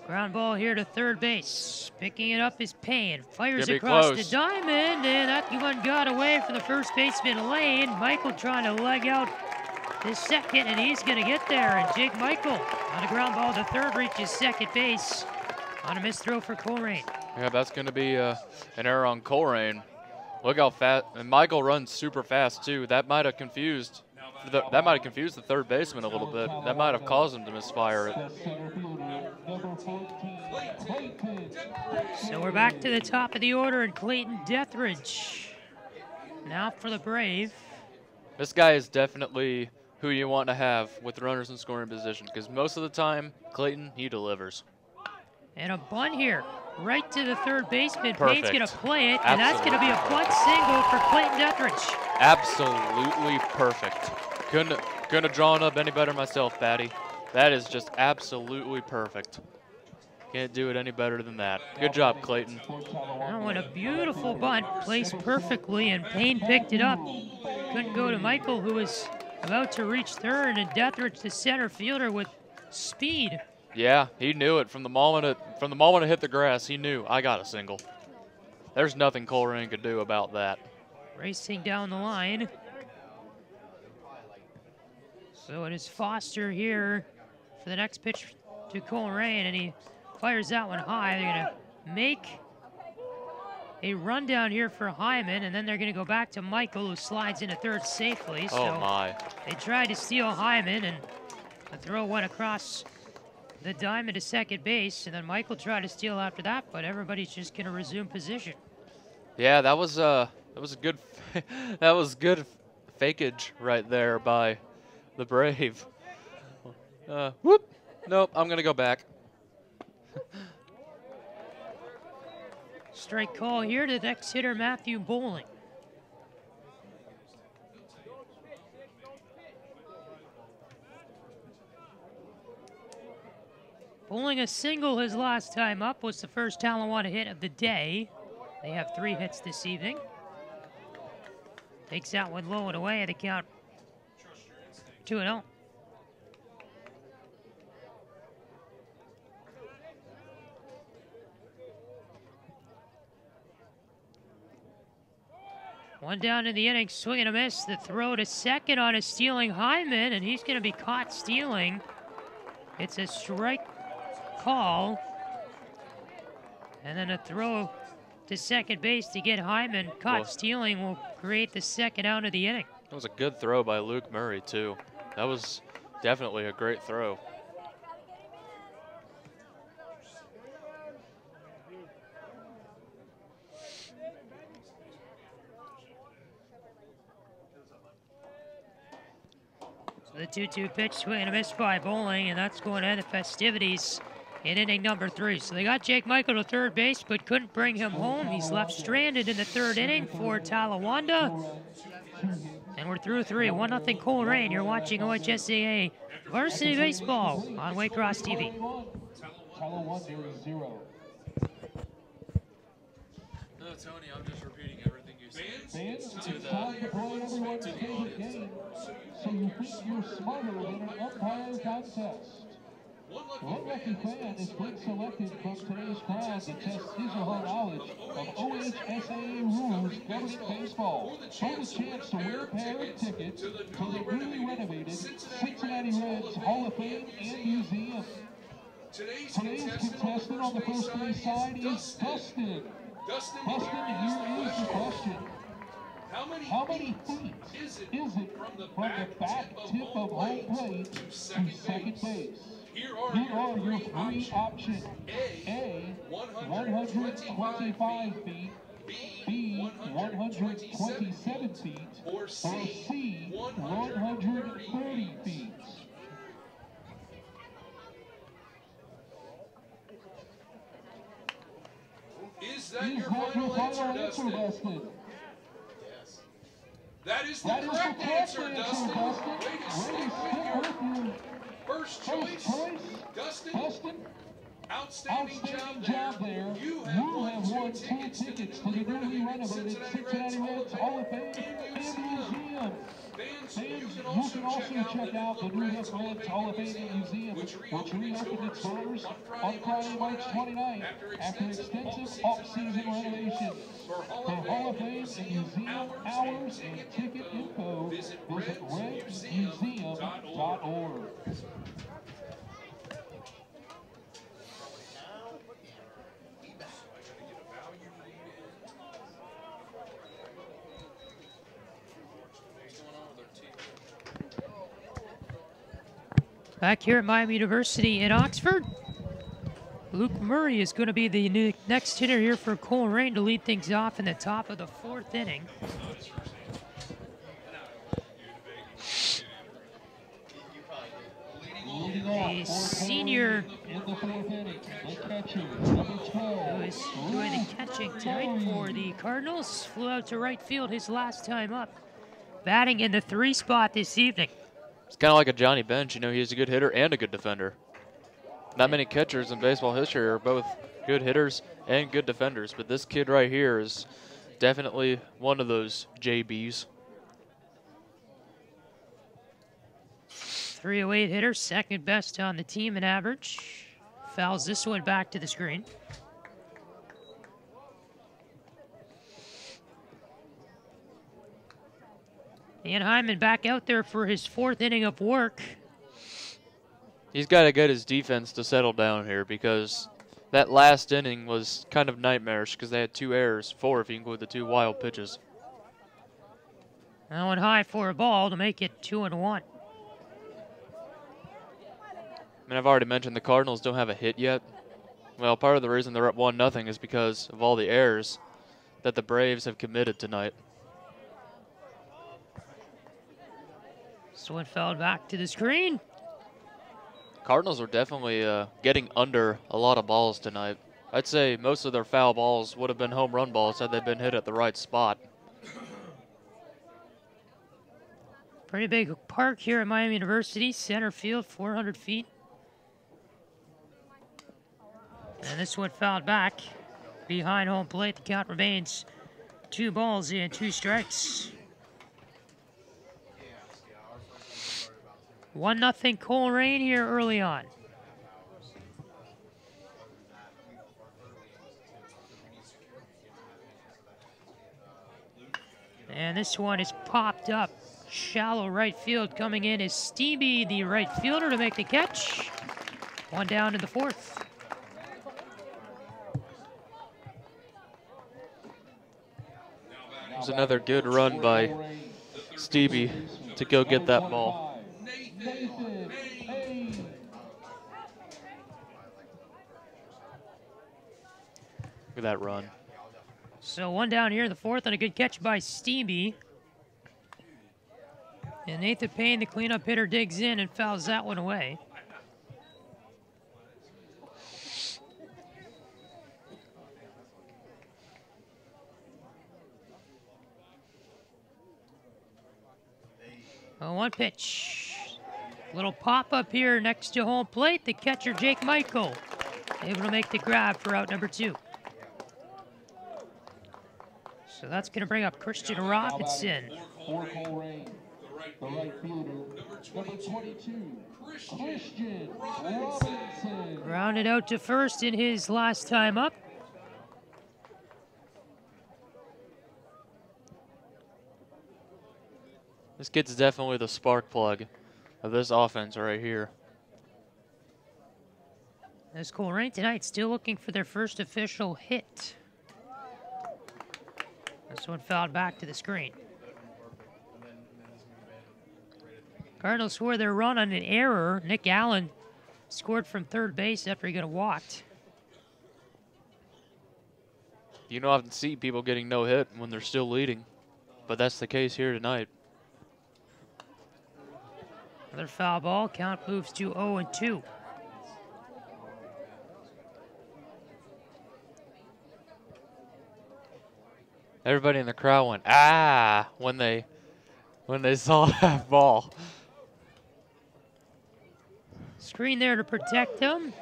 Speaker 1: Ground ball here to third base. Picking it up is Payne. Fires across the diamond, and that one got away from the first baseman Lane. Michael trying to leg out his second, and he's going to get there. And Jake Michael on a ground ball to third reaches second base on a missed throw for Colerain.
Speaker 2: Yeah, that's going to be an error on Colerain. Look how fast, and Michael runs super fast too. That might have confused the third baseman a little bit. That might have caused him to misfire it.
Speaker 1: So we're back to the top of the order, and Clayton Etheridge now for the Brave.
Speaker 2: This guy is definitely who you want to have with runners in scoring position, because most of the time, Clayton, he delivers.
Speaker 1: And a bunt here, right to the third baseman.
Speaker 2: Perfect.
Speaker 1: Payne's going to play it, and that's going to be a bunt single for Clayton Etheridge.
Speaker 2: Absolutely perfect. Couldn't have drawn up any better myself, Patty. That is just absolutely perfect. Can't do it any better than that. Good job, Clayton.
Speaker 1: Oh, what a beautiful bunt, placed perfectly, and Payne picked it up. Couldn't go to Michael, who was about to reach third, and Etheridge, the center fielder, with speed.
Speaker 2: Yeah, he knew it from the moment it hit the grass. He knew I got a single. There's nothing Colerain could do about that.
Speaker 1: Racing down the line. So it is Foster here for the next pitch to Colerain, and he fires that one high. They're going to make a run down here for Hyman, and then they're going to go back to Michael, who slides into third safely. So
Speaker 2: oh my.
Speaker 1: They tried to steal Hyman, and the throw went across the diamond to second base, and then Michael tried to steal after that, but everybody's just going to resume position.
Speaker 2: Yeah, that was a good that was good fakeage right there by the Brave. Whoop. Nope, I'm going to go back.
Speaker 1: Strike call here to the next hitter, Matthew Bowling. Bowling a single his last time up, was the first Talawanda hit of the day. They have 3 hits this evening. Takes that one low and away at the count 2-0. One down in the inning, swing and a miss. The throw to second on a stealing Hyman, and he's going to be caught stealing. It's a strike call. And then a throw to second base to get Hyman caught stealing will create the second out of the inning.
Speaker 2: That was a good throw by Luke Murray, too. That was definitely a great throw.
Speaker 1: The 2-2 pitch, swing and a miss by Bowling, and that's going to end the festivities in inning number 3. So they got Jake Michael to third base, but couldn't bring him home. He's left stranded in the 3rd inning for Talawanda. And we're through 3, 1-0 Colerain. You're watching OHSAA Varsity Baseball on Waycross TV.
Speaker 2: No, Tony, I'm just repeating everything you said to the audience.
Speaker 9: So you think you're smarter than an umpire contest. One lucky fan has been selected from today's crowd to test his or her knowledge of OHSAA rules governing baseball. For the chance to win a pair of tickets to the newly renovated Cincinnati Reds Hall of Fame and Museum. Today's contestant on the first base side is Dustin. Dustin, here is the question. How many feet is it from the back tip of home plate to second base? Here are your three options. A, 125 feet. B, 127 feet. Or C, 130 feet. Is that your final answer, Dustin? Yes. That is the correct answer, Dustin. Ladies, stick with you. First choice, Dustin. Outstanding job there. You have won 2 tickets to the newly renovated Cincinnati Reds Hall of Fame and Museum. Fans, you can also check out the new Reds Hall of Fame and Museum, which reopened its doors on Friday, March 29th after extensive off-season renovations. For Hall of Fame and Museum hours and ticket info, visit redsmuseum.org.
Speaker 1: Back here at Miami University in Oxford, Luke Murray is going to be the next hitter here for Colerain to lead things off in the top of the 4th inning. The senior who is doing the catching tonight for the Cardinals flew out to right field his last time up, batting in the 3 spot this evening.
Speaker 2: It's kind of like a Johnny Bench. You know, he's a good hitter and a good defender. Not many catchers in baseball history are both good hitters and good defenders, but this kid right here is definitely one of those JBs.
Speaker 1: 308 hitter, second best on the team in average. Fouls this one back to the screen. And Hartman back out there for his 4th inning of work.
Speaker 2: He's got to get his defense to settle down here because that last inning was kind of nightmarish because they had 2 errors, 4 if you include the 2 wild pitches.
Speaker 1: That one high for a ball to make it 2-1.
Speaker 2: I mean, I've already mentioned the Cardinals don't have a hit yet. Well, part of the reason they're up 1-0 is because of all the errors that the Braves have committed tonight.
Speaker 1: This one fell back to the screen.
Speaker 2: Cardinals are definitely getting under a lot of balls tonight. I'd say most of their foul balls would have been home run balls had they been hit at the right spot.
Speaker 1: Pretty big park here at Miami University. Center field, 400 feet. And this one fouled back behind home plate. The count remains 2 balls and 2 strikes. 1-0 Colerain here early on. And this one is popped up. Shallow right field. Coming in is Stevie, the right fielder, to make the catch. 1 down in the 4th.
Speaker 2: There's another good run by Stevie to go get that ball. Look at that run.
Speaker 1: So 1 down here in the 4th and a good catch by Stevie. And Nathan Payne, the cleanup hitter, digs in and fouls that one away. Oh, 1 pitch. Little pop-up here next to home plate. The catcher, Jake Michael, able to make the grab for out number 2. So that's going to bring up Christian Robinson.
Speaker 9: For Colerain, the right fielder, number 22, Christian Robinson.
Speaker 1: Grounded out to first in his last time up.
Speaker 2: This kid's definitely the spark plug of this offense right here.
Speaker 1: As Colerain tonight still looking for their first official hit. This one fouled back to the screen. Cardinals scored their run on an error. Nick Allen scored from third base after he got walked.
Speaker 2: You don't often see people getting no hit when they're still leading, but that's the case here tonight.
Speaker 1: Another foul ball. Count moves to 0-2.
Speaker 2: Everybody in the crowd went, ah, when they saw that ball.
Speaker 1: Screen there to protect him.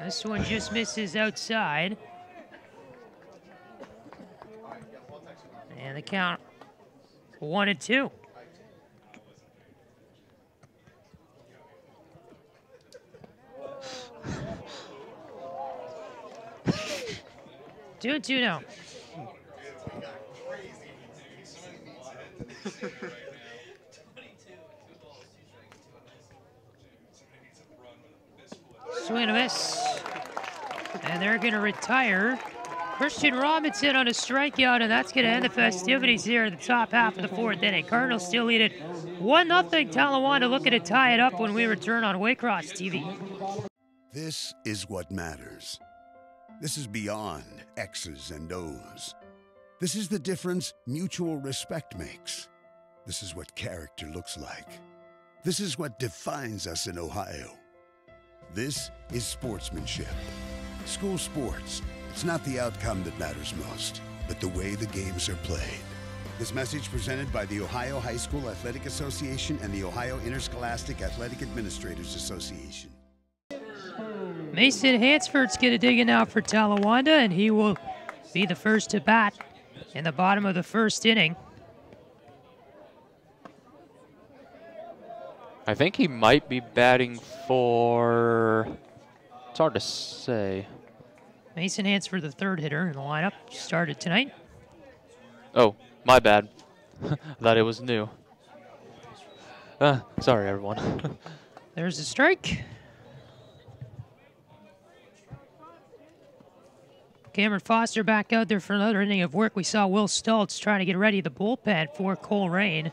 Speaker 1: This one just misses outside. And the count 1-2. Two and two now. Swing and a miss. And they're going to retire Christian Robinson on a strikeout, and that's going to end the festivities here in the top half of the fourth inning. Cardinals still lead it 1-0. Talawanda looking to tie it up when we return on Waycross TV.
Speaker 6: This is what matters. This is beyond X's and O's. This is the difference mutual respect makes. This is what character looks like. This is what defines us in Ohio. This is sportsmanship. School sports, it's not the outcome that matters most, but the way the games are played. This message presented by the Ohio High School Athletic Association and the Ohio Interscholastic Athletic Administrators Association.
Speaker 1: Mason Hansford's going to dig in now for Talawanda, and he will be the first to bat in the bottom of the first inning.
Speaker 2: I think he might be batting for, it's hard to say.
Speaker 1: Mason Hansford, the third hitter in the lineup, started tonight.
Speaker 2: Oh, my bad. I thought it was new. Sorry, everyone.
Speaker 1: There's a strike. Cameron Foster back out there for another inning of work. We saw Will Stoltz trying to get ready the bullpen for Colerain.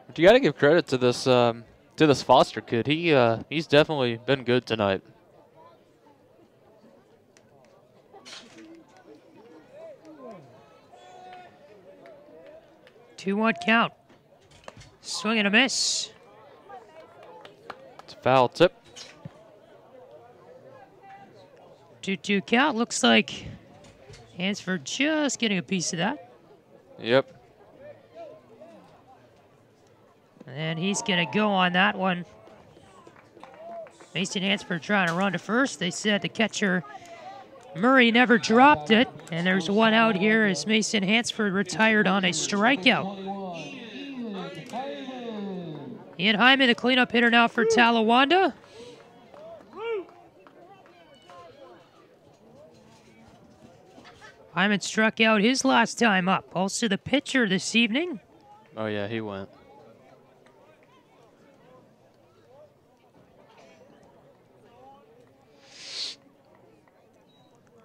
Speaker 2: But you got to give credit to this Foster kid. He's definitely been good tonight.
Speaker 1: Two-one count. Swing and a miss.
Speaker 2: It's a foul tip.
Speaker 1: 2-2 count. Looks like Hansford just getting a piece of that.
Speaker 2: Yep.
Speaker 1: And he's going to go on that one. Mason Hansford trying to run to first. They said the catcher Murray never dropped it. And there's one out here as Mason Hansford retired on a strikeout. Ian Hyman, the cleanup hitter now for Talawanda. Hyman struck out his last time up. Also the pitcher this evening.
Speaker 2: Oh, yeah, he went.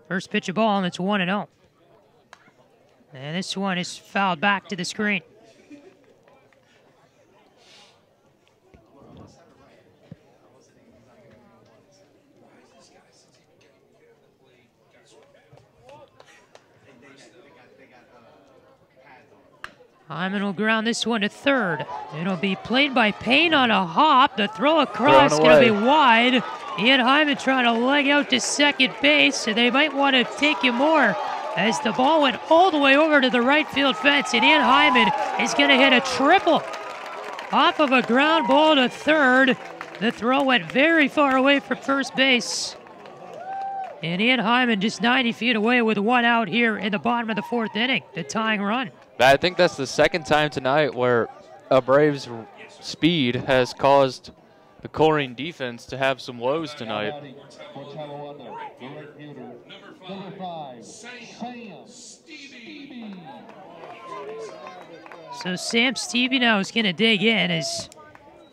Speaker 1: First pitch of ball, and it's 1-0. And this one is fouled back to the screen. Hyman will ground this one to third. It'll be played by Payne on a hop. The throw across is going to be wide. Ian Hyman trying to leg out to second base, so they might want to take him more as the ball went all the way over to the right field fence, and Ian Hyman is going to hit a triple off of a ground ball to third. The throw went very far away from first base. And Ian Hyman just 90 feet away with one out here in the bottom of the fourth inning, the tying run.
Speaker 2: I think that's the second time tonight where a Braves' speed has caused the Colerain defense to have some woes tonight.
Speaker 1: So Sam Stevie now is going to dig in as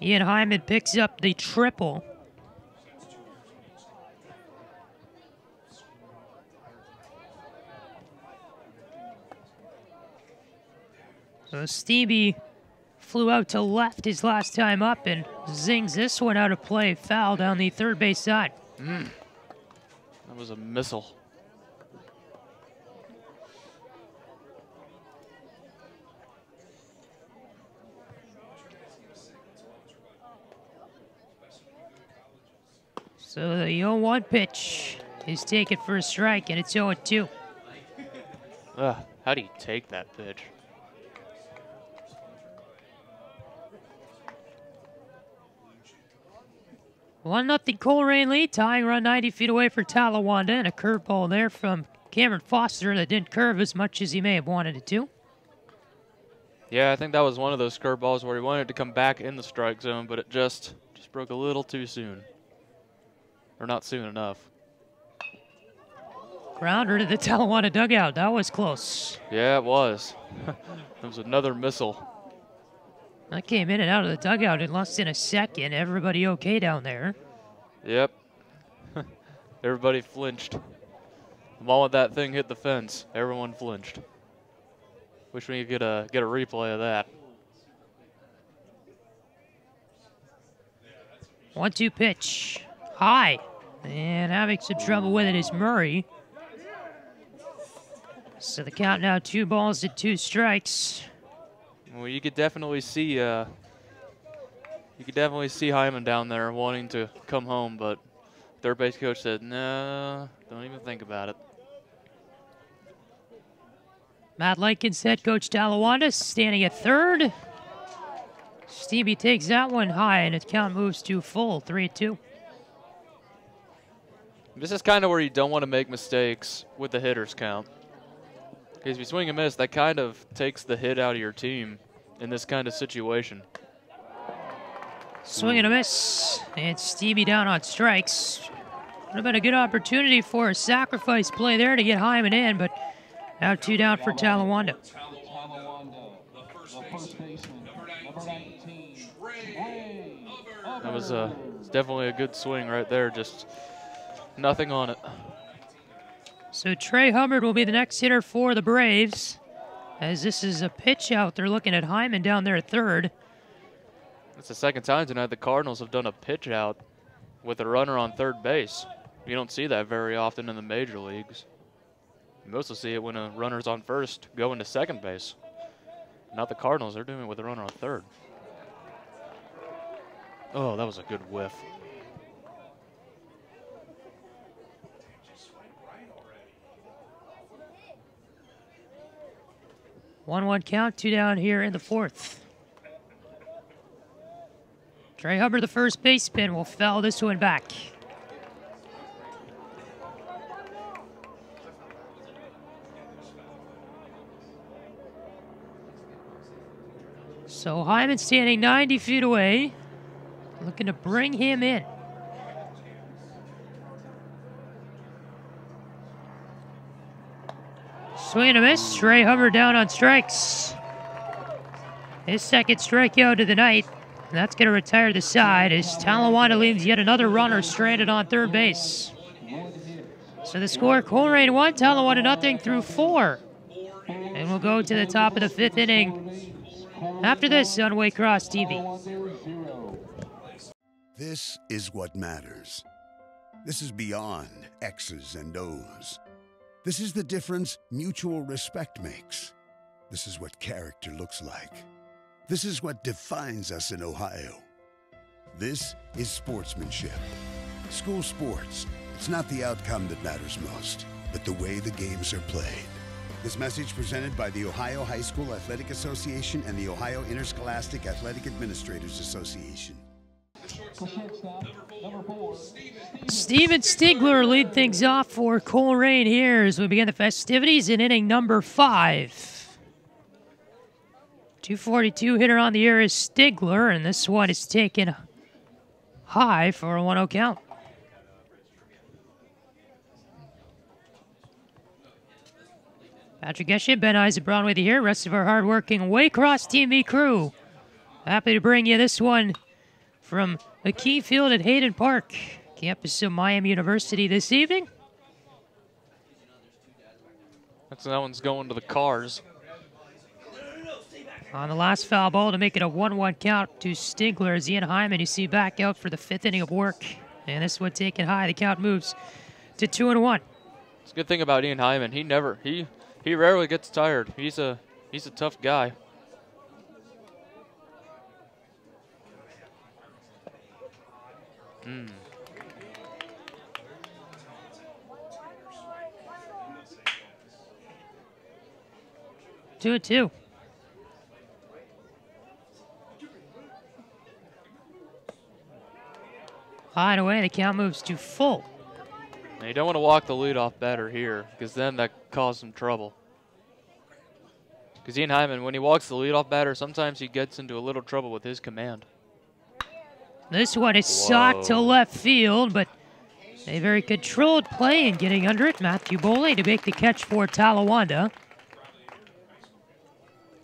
Speaker 1: Ian Hyman picks up the triple. So Stevie flew out to left his last time up and zings this one out of play. Foul down the third base side.
Speaker 2: That was a missile.
Speaker 1: So the 0-1 pitch is taken for a strike, and it's 0-2.
Speaker 2: How do you take that pitch?
Speaker 1: One nothing Colerain lead, tying run 90 feet away for Talawanda, and a curveball there from Cameron Foster that didn't curve as much as he may have wanted it to.
Speaker 2: Yeah, I think that was one of those curveballs where he wanted to come back in the strike zone, but it just broke a little too soon. Or not soon enough.
Speaker 1: Grounder to the Talawanda dugout. That was close.
Speaker 2: Yeah, it was. That was another missile.
Speaker 1: That came in and out of the dugout in less than a second. Everybody okay down there?
Speaker 2: Yep. Everybody flinched. The moment that thing hit the fence, everyone flinched. Wish we could get a replay of that.
Speaker 1: 1-2 pitch. High. And having some trouble with it is Murray. So the count now 2 balls and 2 strikes.
Speaker 2: Well, you could definitely see Hyman down there wanting to come home, but third base coach said, no, don't even think about it.
Speaker 1: Matt Likens, head coach Talawanda, standing at third. Stevie takes that one high, and his count moves to full, 3-2.
Speaker 2: This is kind of where you don't want to make mistakes with the hitter's count. Because if you swing and miss, that kind of takes the hit out of your team in this kind of situation.
Speaker 1: Swing and a miss, and Stevie down on strikes. Would have been a good opportunity for a sacrifice play there to get Hyman in, but now 2 down for Talawanda.
Speaker 2: That was definitely a good swing right there, just nothing on it.
Speaker 1: So Trey Hubbard will be the next hitter for the Braves. As this is a pitch out, they're looking at Hyman down there at third.
Speaker 2: It's the second time tonight the Cardinals have done a pitch out with a runner on third base. You don't see that very often in the major leagues. You mostly see it when a runner's on first going to second base. Not the Cardinals, they're doing it with a runner on third. Oh, that was a good whiff.
Speaker 1: One count, 2 down here in the fourth. Trey Hubbard, the first baseman, will foul this one back. So Hyman standing 90 feet away, looking to bring him in. Swing and a miss. Trey Hubbard down on strikes. His second strikeout of the night. And that's going to retire the side as Talawanda leaves yet another runner stranded on third base. So the score, Colerain 1, Talawanda nothing through 4. And we'll go to the top of the 5th inning after this on Waycross TV.
Speaker 6: This is what matters. This is beyond X's and O's. This is the difference mutual respect makes. This is what character looks like. This is what defines us in Ohio. This is sportsmanship. School sports, it's not the outcome that matters most, but the way the games are played. This message presented by the Ohio High School Athletic Association and the Ohio Interscholastic Athletic Administrators Association.
Speaker 1: Steven Stigler lead things off for Colerain here as we begin the festivities in inning number 5. 242 hitter on the air is Stigler, and this one is taken high for a 1-0 count. Patrick Esche, Ben Eisenbraun with you here. Rest of our hardworking Waycross TV crew. Happy to bring you this one from McKie Field at Hayden Park, campus of Miami University this evening.
Speaker 2: That one's going to the Cars.
Speaker 1: On the last foul ball to make it a 1-1 count to Stigler as Ian Hyman, you see, back out for the 5th inning of work. And this one taken high. The count moves to 2-1.
Speaker 2: It's a good thing about Ian Hyman. He rarely gets tired. He's a tough guy. Mm.
Speaker 1: Two and two. High and away, the count moves to full.
Speaker 2: Now you don't want to walk the leadoff batter here, because then that causes some trouble. Because Ian Hyman, when he walks the leadoff batter, sometimes he gets into a little trouble with his command.
Speaker 1: This one is socked to left field, but a very controlled play in getting under it. Matthew Boley to make the catch for Talawanda.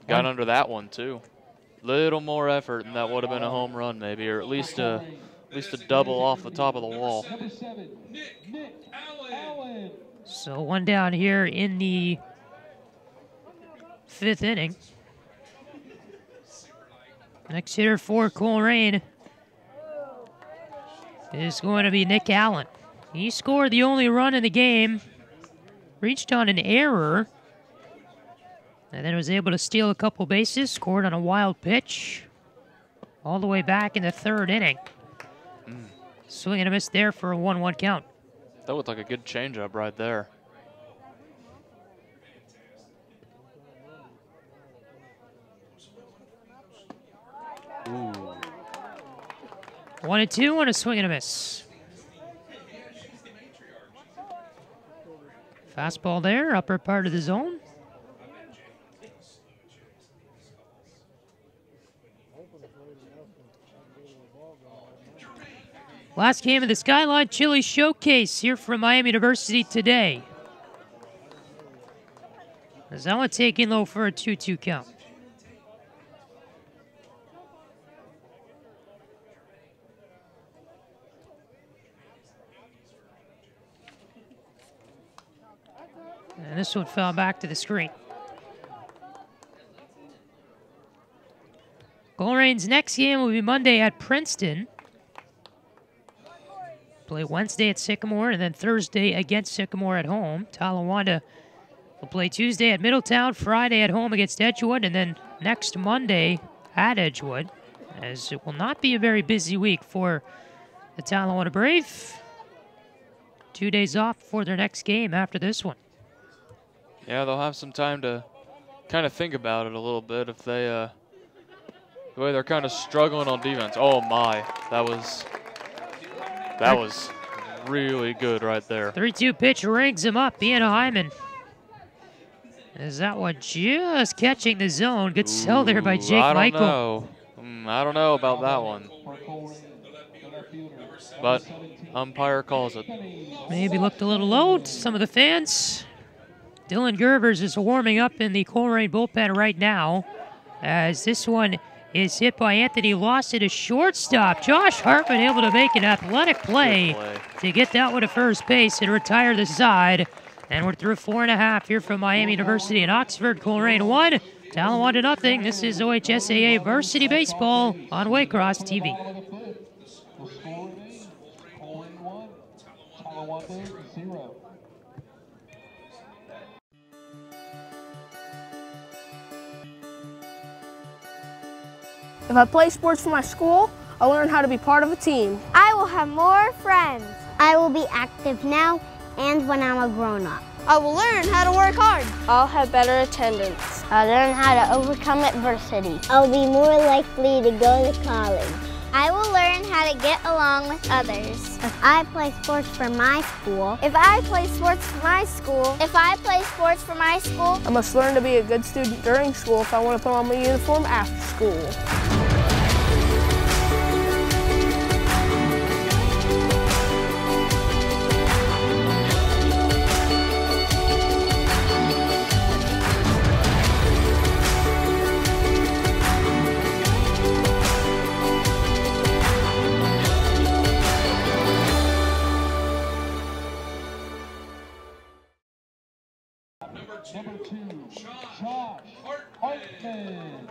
Speaker 2: Got under that one too. Little more effort, and that would have been a home run maybe, or at least a double off the top of the wall.
Speaker 1: So one down here in the 5th inning. Next hitter for Colerain is going to be Nick Allen. He scored the only run in the game, reached on an error, and then was able to steal a couple bases, scored on a wild pitch, all the way back in the 3rd inning. Swing and a miss there for a 1-1 count.
Speaker 2: That looked like a good changeup right there. Ooh.
Speaker 1: 1-2 on a swing and a miss. Fastball there, upper part of the zone. Last game of the Skyline Chili Showcase here from Miami University today. As that one taking low for a 2-2 count. And this one fell back to the screen. Colerain's next game will be Monday at Princeton. Play Wednesday at Sycamore and then Thursday against Sycamore at home. Talawanda will play Tuesday at Middletown, Friday at home against Edgewood, and then next Monday at Edgewood, as it will not be a very busy week for the Talawanda Brave. 2 days off for their next game after this one.
Speaker 2: Yeah, they'll have some time to kind of think about it a little bit if they, the way they're kind of struggling on defense. Oh my, that was really good right there.
Speaker 1: 3-2 pitch rings him up, Ian Hyman. Is that one just catching the zone? Good sell there by Jake Michael.
Speaker 2: I don't know about that one. But umpire calls it.
Speaker 1: Maybe looked a little low to some of the fans. Dylan Gervers is warming up in the Colerain bullpen right now, as this one is hit by Anthony Lawson, a shortstop. Josh Hartman able to make an athletic play to get that one to first base and retire the side. And we're through 4.5 here from Miami University in Oxford. Colerain 1, Talawanda nothing. This is OHSAA Varsity Baseball on Waycross TV.
Speaker 3: If I play sports for my school, I'll learn how to be part of a team.
Speaker 5: I will have more friends.
Speaker 4: I will be active now and when I'm a grown-up.
Speaker 5: I will learn how to work hard.
Speaker 3: I'll have better attendance.
Speaker 4: I'll learn how to overcome adversity. I'll be more likely to go to college.
Speaker 5: I will learn how to get along with others.
Speaker 4: If I play sports for my school,
Speaker 5: If I play sports for my school,
Speaker 3: I must learn to be a good student during school if I want to put on my uniform after school.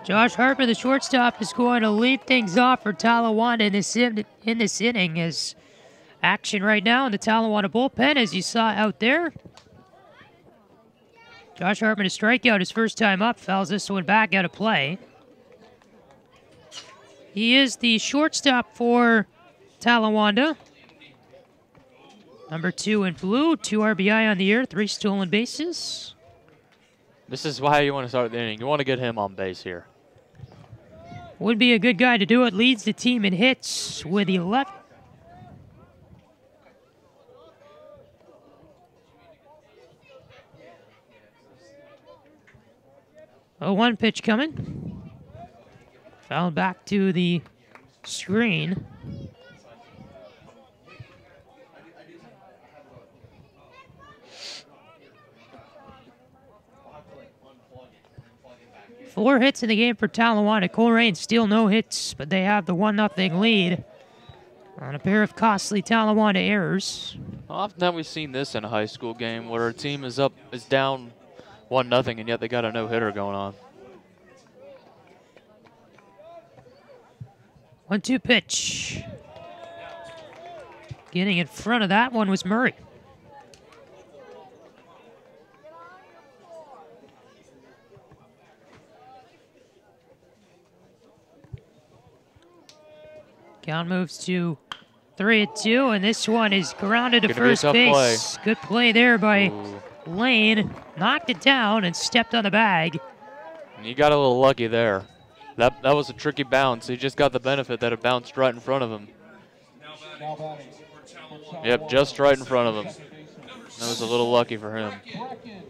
Speaker 1: Josh Hartman, the shortstop, is going to lead things off for Talawanda in this inning. As action right now in the Talawanda bullpen, as you saw out there. Josh Hartman, a strikeout his first time up, fouls this one back out of play. He is the shortstop for Talawanda. Number 2 in blue, 2 RBI on the year, 3 stolen bases.
Speaker 2: This is why you want to start the inning. You want to get him on base here.
Speaker 1: Would be a good guy to do it. Leads the team in hits with 11. A 1 pitch coming. Fouled back to the screen. Four hits in the game for Talawanda. Colerain still no hits, but they have the 1-0 lead on a pair of costly Talawanda errors.
Speaker 2: Often have we seen this in a high school game where a team is down 1-0, and yet they got a no-hitter going on.
Speaker 1: 1-2 pitch. Getting in front of that one was Murray. Count moves to 3-2, and this one is grounded to first base. Good play there by Lane. Knocked it down and stepped on the bag.
Speaker 2: And you got a little lucky there. That was a tricky bounce. He just got the benefit that it bounced right in front of him. Yep, just right in front of him. That was a little lucky for him.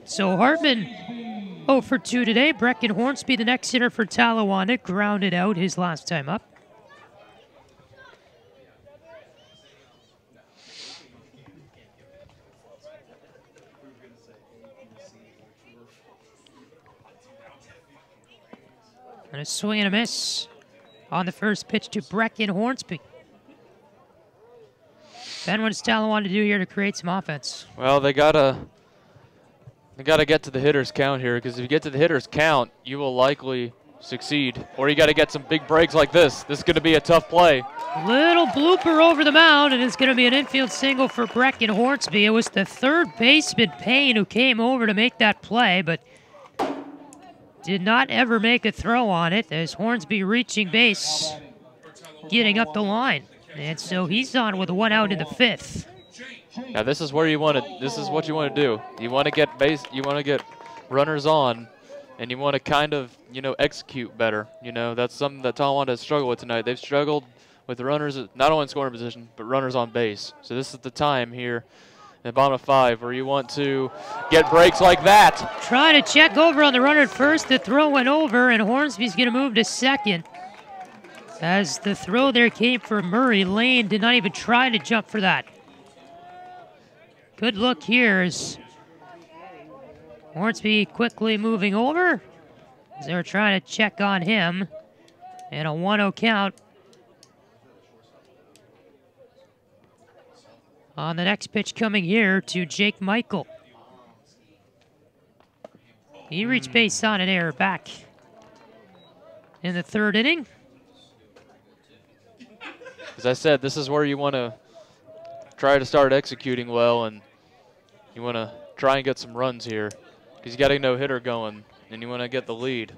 Speaker 1: So Hartman 0 for 2 today. Brecken Hornsby, the next hitter for Talawanda, grounded out his last time up. And a swing and a miss on the first pitch to Brecken Hornsby. Ben, what does Talawanda do here to create some offense?
Speaker 2: Well, they gotta get to the hitter's count here, because if you get to the hitter's count, you will likely succeed. Or you got to get some big breaks like this. This is going to be a tough play.
Speaker 1: Little blooper over the mound, and it's going to be an infield single for Brecken Hornsby. It was the third baseman, Payne, who came over to make that play, but did not ever make a throw on it, as Hornsby reaching base, getting up the line. And so he's on with 1 out in the 5th.
Speaker 2: Now this is where you want to. This is what you want to do. You want to get base. You want to get runners on, and you want to kind of execute better. That's something that Talawanda has struggled with tonight. They've struggled with runners not only in scoring position but runners on base. So this is the time here in the bottom of 5 where you want to get breaks like that.
Speaker 1: Trying to check over on the runner at first. The throw went over, and Hornsby's going to move to second. As the throw there came for Murray, Lane did not even try to jump for that. Good look here as Hornsby quickly moving over as they were trying to check on him. And a 1-0 count on the next pitch coming here to Jake Michael. He reached base on an error back in the 3rd inning.
Speaker 2: As I said, this is where you want to try to start executing well, and you want to try and get some runs here because you got a no-hitter going, and you want to get the lead.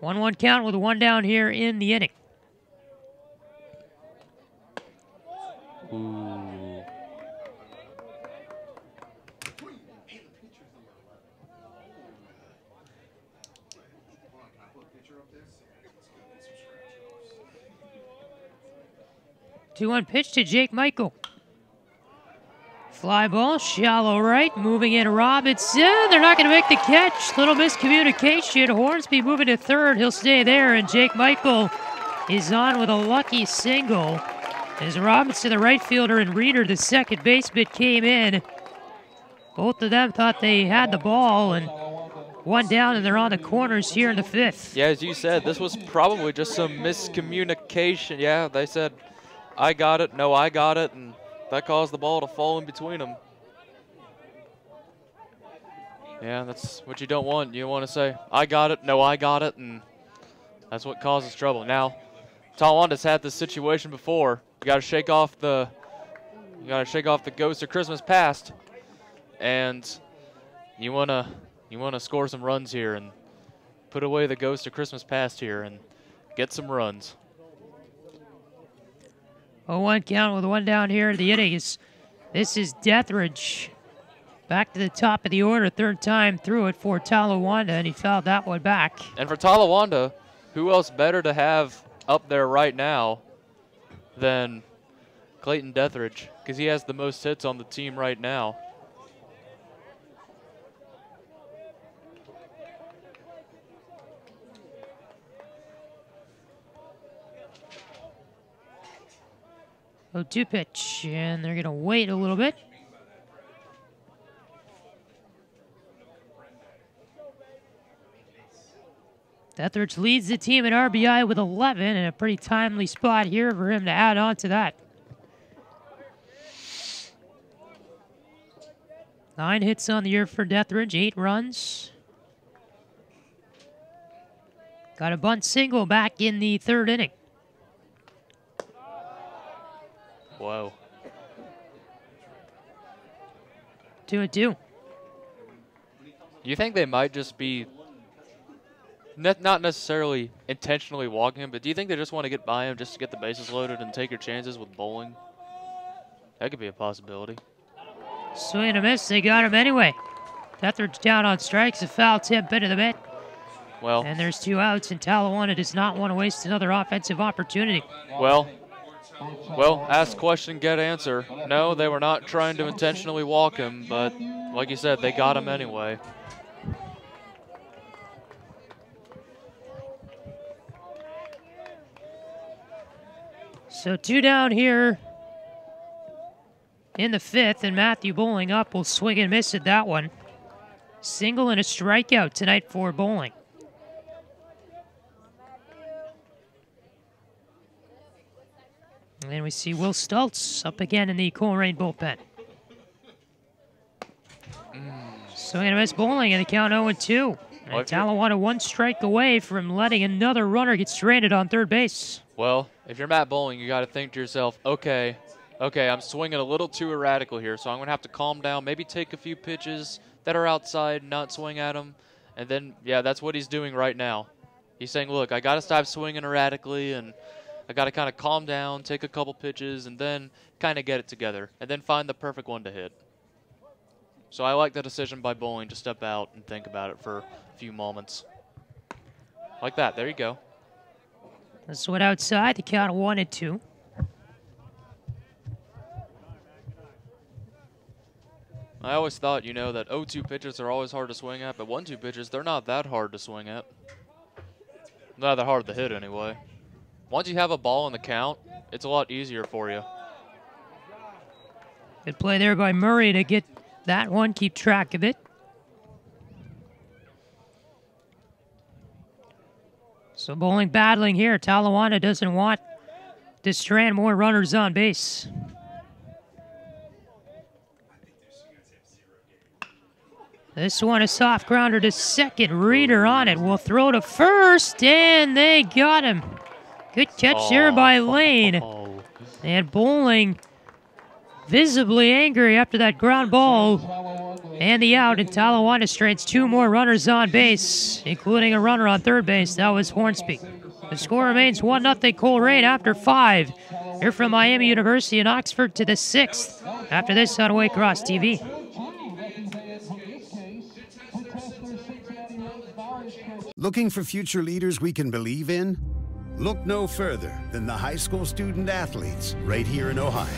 Speaker 1: 1-1 count with 1 down here in the inning.
Speaker 2: Ooh.
Speaker 1: Two-one pitch to Jake Michael. Fly ball, shallow right, moving in Robinson. They're not going to make the catch. Little miscommunication. Hornsby moving to 3rd. He'll stay there, and Jake Michael is on with a lucky single. As Robinson, the right fielder, and Reeder, the second baseman, came in. Both of them thought they had the ball, and 1 down, and they're on the corners here in the 5th.
Speaker 2: Yeah, as you said, this was probably just some miscommunication. Yeah, they said, I got it, no, I got it, and that caused the ball to fall in between them. Yeah, that's what you don't want. You want to say, I got it, no, I got it, and that's what causes trouble. Now, Talawanda's had this situation before. You got to shake off the ghost of Christmas past, and you wanna score some runs here and put away the ghost of Christmas past here and get some runs.
Speaker 1: 0-1 count with one down here at the innings. This is Etheridge. Back to the top of the order, third time through it for Talawanda, and he fouled that one back.
Speaker 2: And for Talawanda, who else better to have up there right now than Clayton Etheridge, because he has the most hits on the team right now.
Speaker 1: Oh, 2 pitch, and they're going to wait a little bit. Etheridge leads the team in RBI with 11, and a pretty timely spot here for him to add on to that. 9 hits on the year for Etheridge, 8 runs. Got a bunt single back in the third inning.
Speaker 2: Whoa.
Speaker 1: 2-2.
Speaker 2: You think they might just be not necessarily intentionally walking him, but do you think they just want to get by him just to get the bases loaded and take your chances with bowling? That could be a possibility.
Speaker 1: Swing and a miss. They got him anyway. Etheridge down on strikes. A foul tip into the mitt.
Speaker 2: Well,
Speaker 1: and there's 2 outs, and Talawanda does not want to waste another offensive opportunity.
Speaker 2: Well, ask question, get answer. No, they were not trying to intentionally walk him, but like you said, they got him anyway.
Speaker 1: So 2 down here in the 5th, and Matthew Bowling up will swing and miss at that one. Single and a strikeout tonight for Bowling. And then we see Will Stultz up again in the Colerain bullpen. Swing and a miss. Bowling and the count 0-2. And Talawanda 1 strike away from letting another runner get stranded on third base.
Speaker 2: Well, if you're Matt Bowling, you got to think to yourself, okay, I'm swinging a little too erratically here, so I'm going to have to calm down, maybe take a few pitches that are outside, not swing at them. And then, yeah, that's what he's doing right now. He's saying, look, I got to stop swinging erratically, and I got to kind of calm down, take a couple pitches, and then kind of get it together, and then find the perfect one to hit. So I like the decision by Bowling to step out and think about it for a few moments. Like that. There you go.
Speaker 1: This one outside, the count 1-2.
Speaker 2: I always thought, that 0-2 pitches are always hard to swing at, but 1-2 pitches, they're not that hard to swing at. Not that hard to hit, anyway. Once you have a ball in the count, it's a lot easier for you.
Speaker 1: Good play there by Murray to get that one, keep track of it. So Bowling battling here. Talawanda doesn't want to strand more runners on base. This one, a soft grounder to second. Reader on it. Will throw to first, and they got him. Good catch there by Lane. And Bowling visibly angry after that ground ball and the out. And Talawanda strands 2 more runners on base, including a runner on third base. That was Hornsby. The score remains 1-0 Colerain after 5. Here from Miami University in Oxford to the 6th. After this on Waycross TV.
Speaker 6: Looking for future leaders we can believe in? Look no further than the high school student athletes right here in Ohio.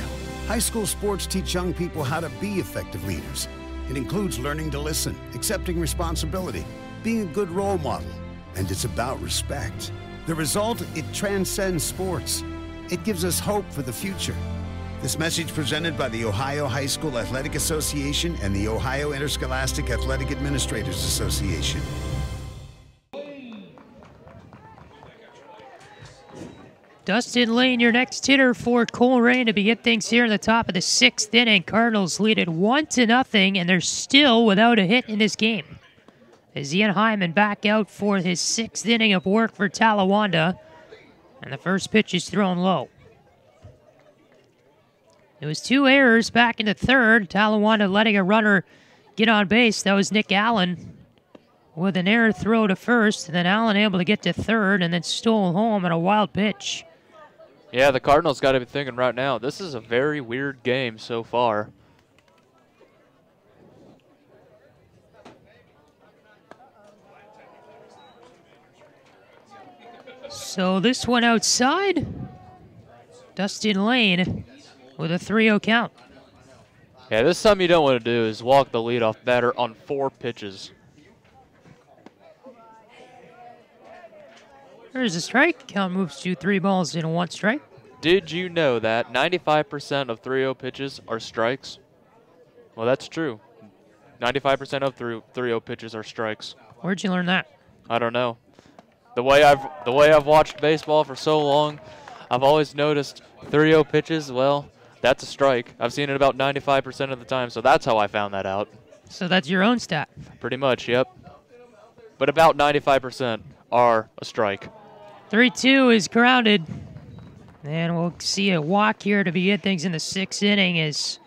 Speaker 6: High school sports teach young people how to be effective leaders. It includes learning to listen, accepting responsibility, being a good role model, and it's about respect. The result, it transcends sports. It gives us hope for the future. This message presented by the Ohio High School Athletic Association and the Ohio Interscholastic Athletic Administrators Association.
Speaker 1: Dustin Lane, your next hitter for Colerain to begin things here in the top of the 6th inning. Cardinals lead it 1-0, and they're still without a hit in this game. As Ian Hyman back out for his 6th inning of work for Talawanda, and the first pitch is thrown low. It was 2 errors back in the 3rd. Talawanda letting a runner get on base. That was Nick Allen with an error throw to first, and then Allen able to get to 3rd and then stole home on a wild pitch.
Speaker 2: Yeah, the Cardinals got to be thinking right now, this is a very weird game so far.
Speaker 1: So this one outside, Dustin Lane with a 3-0 count.
Speaker 2: Yeah, this is something you don't want to do is walk the leadoff batter on 4 pitches.
Speaker 1: There's a strike. Count moves to 3 balls and 1 strike.
Speaker 2: Did you know that 95% of 3-0 pitches are strikes? Well, that's true. 95% of 3-0 pitches are strikes.
Speaker 1: Where'd you learn that?
Speaker 2: I don't know. The way I've watched baseball for so long, I've always noticed 3-0 pitches, well, that's a strike. I've seen it about 95% of the time, so that's how I found that out.
Speaker 1: So that's your own stat?
Speaker 2: Pretty much, yep. But about 95% are a strike.
Speaker 1: 3-2 is grounded. And we'll see a walk here to begin things in the 6th inning as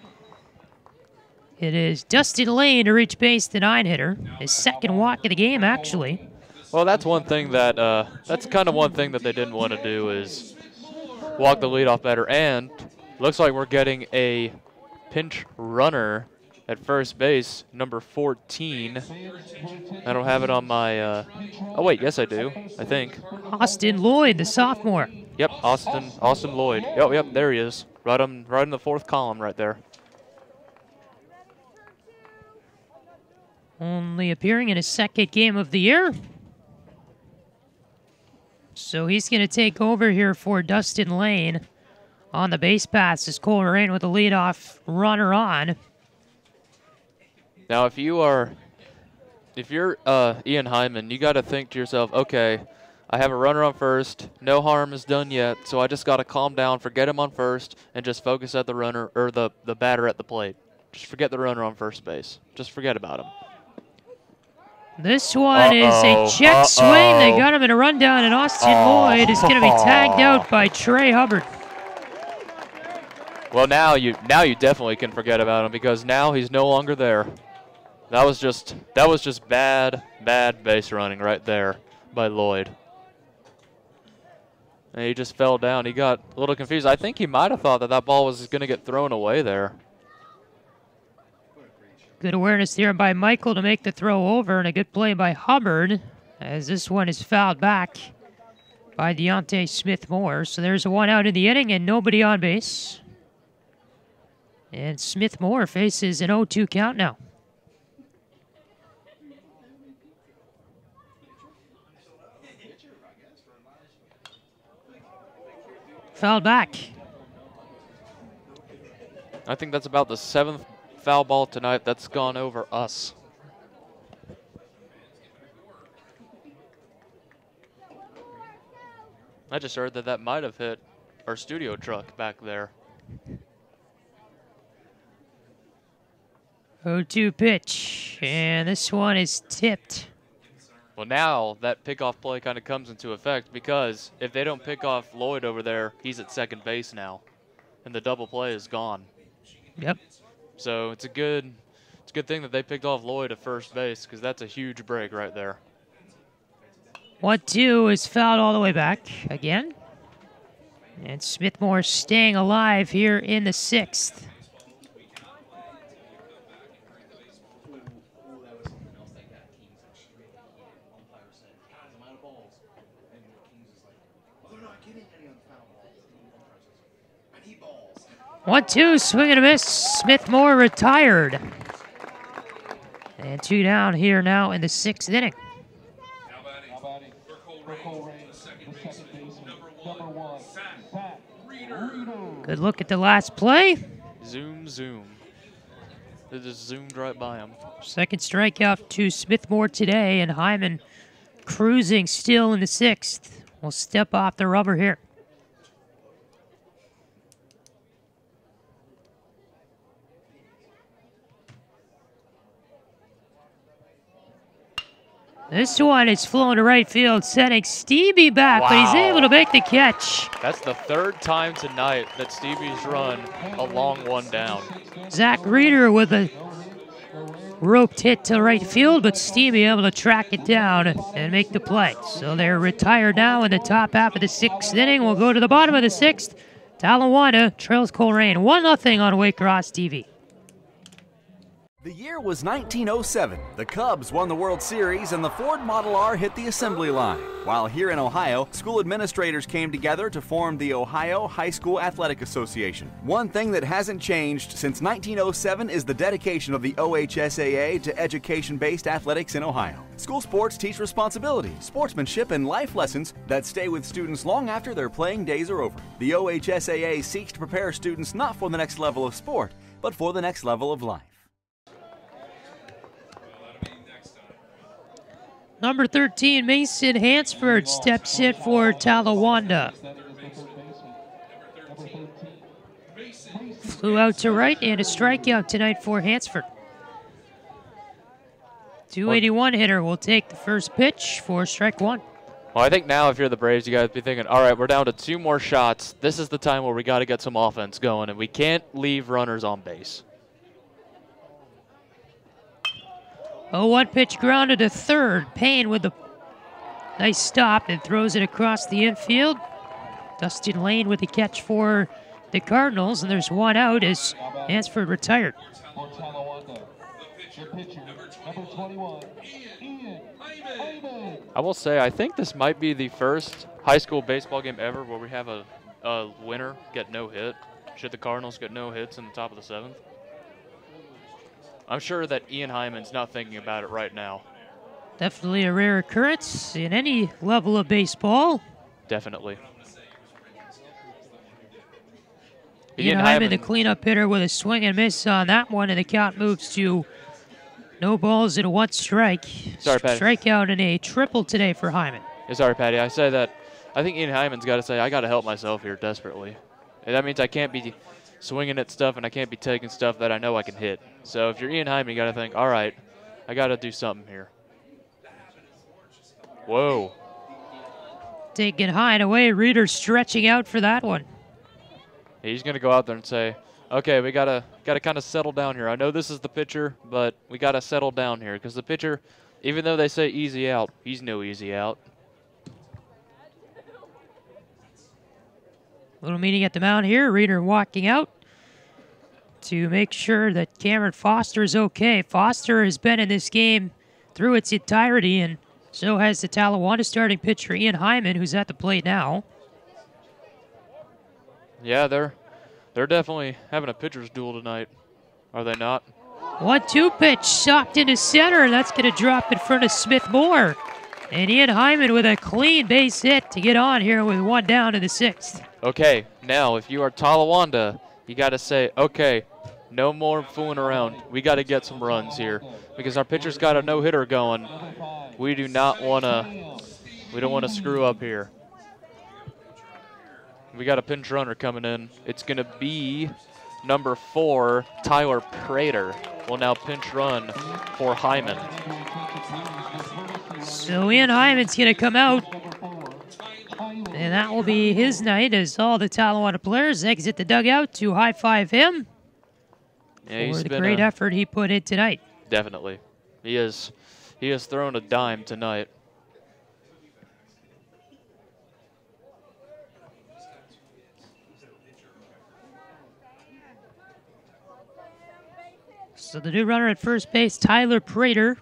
Speaker 1: it is Dustin Lane to reach base, the 9-hitter. His 2nd walk of the game, actually.
Speaker 2: Well, that's one thing that, that's kind of one thing that they didn't want to do is walk the leadoff batter. And looks like we're getting a pinch runner at first base, number 14. I don't have it on my, oh wait, yes I do, I think.
Speaker 1: Austin Lloyd, the sophomore.
Speaker 2: Yep, Austin Lloyd. Yep, there he is. Right in the 4th column right there.
Speaker 1: Only appearing in his 2nd game of the year. So he's going to take over here for Dustin Lane on the base pass as Colerain with the leadoff runner on.
Speaker 2: Now, if you're Ian Hyman, you got to think to yourself, okay, I have a runner on first, no harm is done yet, so I just got to calm down, forget him on first, and just focus at the runner or the batter at the plate. Just forget the runner on first base. Just forget about him.
Speaker 1: This one is a check swing. They got him in a rundown, and Austin Lloyd is going to be tagged out by Trey Hubbard.
Speaker 2: Well, now you definitely can forget about him because now he's no longer there. That was just bad base running right there by Lloyd. And he just fell down. He got a little confused. I think he might have thought that ball was going to get thrown away there.
Speaker 1: Good awareness there by Michael to make the throw over, and a good play by Hubbard as this one is fouled back by Deontay Smith-Moore. So there's a 1 out in the inning and nobody on base. And Smith-Moore faces an 0-2 count now. Fouled back.
Speaker 2: I think that's about the 7th foul ball tonight that's gone over us. I just heard that might have hit our studio truck back there.
Speaker 1: 0-2 pitch, and this one is tipped.
Speaker 2: Well, now that pickoff play kind of comes into effect because if they don't pick off Lloyd over there, he's at 2nd base now, and the double play is gone.
Speaker 1: Yep.
Speaker 2: So it's a good thing that they picked off Lloyd at first base because that's a huge break right there.
Speaker 1: 1-2 is fouled all the way back again. And Smith-Moore staying alive here in the 6th. One-two, swing and a miss. Smith-Moore retired. And 2 down here now in the 6th inning. Good look at the last play.
Speaker 2: Zoom. It just zoomed right by him.
Speaker 1: 2nd strikeout to Smith-Moore today, and Hyman cruising still in the 6th. Will step off the rubber here. This one is flowing to right field, sending Stevie back, but he's able to make the catch.
Speaker 2: That's the third time tonight that Stevie's run a long one down.
Speaker 1: Zach Reeder with a roped hit to right field, but Stevie able to track it down and make the play. So they're retired now in the top half of the 6th inning. We'll go to the bottom of the 6th. Talawanda trails Colerain 1-0 on Waycross TV.
Speaker 7: The year was 1907. The Cubs won the World Series and the Ford Model R hit the assembly line. While here in Ohio, school administrators came together to form the Ohio High School Athletic Association. One thing that hasn't changed since 1907 is the dedication of the OHSAA to education-based athletics in Ohio. School sports teach responsibility, sportsmanship, and life lessons that stay with students long after their playing days are over. The OHSAA seeks to prepare students not for the next level of sport, but for the next level of life.
Speaker 1: Number 13, Mason Hansford steps in for Talawanda. Flew out to right and a strikeout tonight for Hansford. 281 hitter will take the first pitch for strike one.
Speaker 2: Well, I think now if you're the Braves, you guys be thinking, all right, we're down to 2 more shots. This is the time where we got to get some offense going, and we can't leave runners on base.
Speaker 1: Oh, 1 pitch grounded to third. Payne with the nice stop and throws it across the infield. Dustin Lane with the catch for the Cardinals, and there's 1 out as Hansford retired.
Speaker 2: I will say, I think this might be the first high school baseball game ever where we have a winner get no hit. Should the Cardinals get no hits in the top of the 7th? I'm sure that Ian Hyman's not thinking about it right now.
Speaker 1: Definitely a rare occurrence in any level of baseball.
Speaker 2: Definitely.
Speaker 1: Ian Hyman, the cleanup hitter, with a swing and miss on that one, and the count moves to no balls and 1 strike.
Speaker 2: Sorry, Patty.
Speaker 1: Strikeout and a triple today for Hyman.
Speaker 2: Yeah, sorry, Patty. I say that I think Ian Hyman's got to say, I got to help myself here desperately. And that means I can't be swinging at stuff and I can't be taking stuff that I know I can hit. So if you're Ian Hyman, you got to think, all right, I got to do something here. Whoa.
Speaker 1: Taken high and away. Reeder stretching out for that one.
Speaker 2: He's going to go out there and say, okay, we got to kind of settle down here. I know this is the pitcher, but we got to settle down here because the pitcher, even though they say easy out, he's no easy out.
Speaker 1: Little meeting at the mound here. Reeder walking out to make sure that Cameron Foster is okay. Foster has been in this game through its entirety, and so has the Talawanda starting pitcher Ian Hyman, who's at the plate now.
Speaker 2: Yeah, they're definitely having a pitcher's duel tonight, are they not?
Speaker 1: 1-2 pitch, chopped into center, and that's going to drop in front of Smith Moore. And Ian Hyman with a clean base hit to get on here with 1 down in the 6th.
Speaker 2: Okay, now if you are Talawanda, you got to say, okay, no more fooling around. We got to get some runs here because our pitcher's got a no-hitter going. We do not want to. We don't want to screw up here. We got a pinch runner coming in. It's going to be number 4, Tyler Prater, will now pinch run for Hyman.
Speaker 1: So Ian Hyman's going to come out, and that will be his night as all the Talawanda players exit the dugout to high-five him for the great effort he put in tonight.
Speaker 2: Definitely. He has thrown a dime tonight.
Speaker 1: So the new runner at first base, Tyler Prater.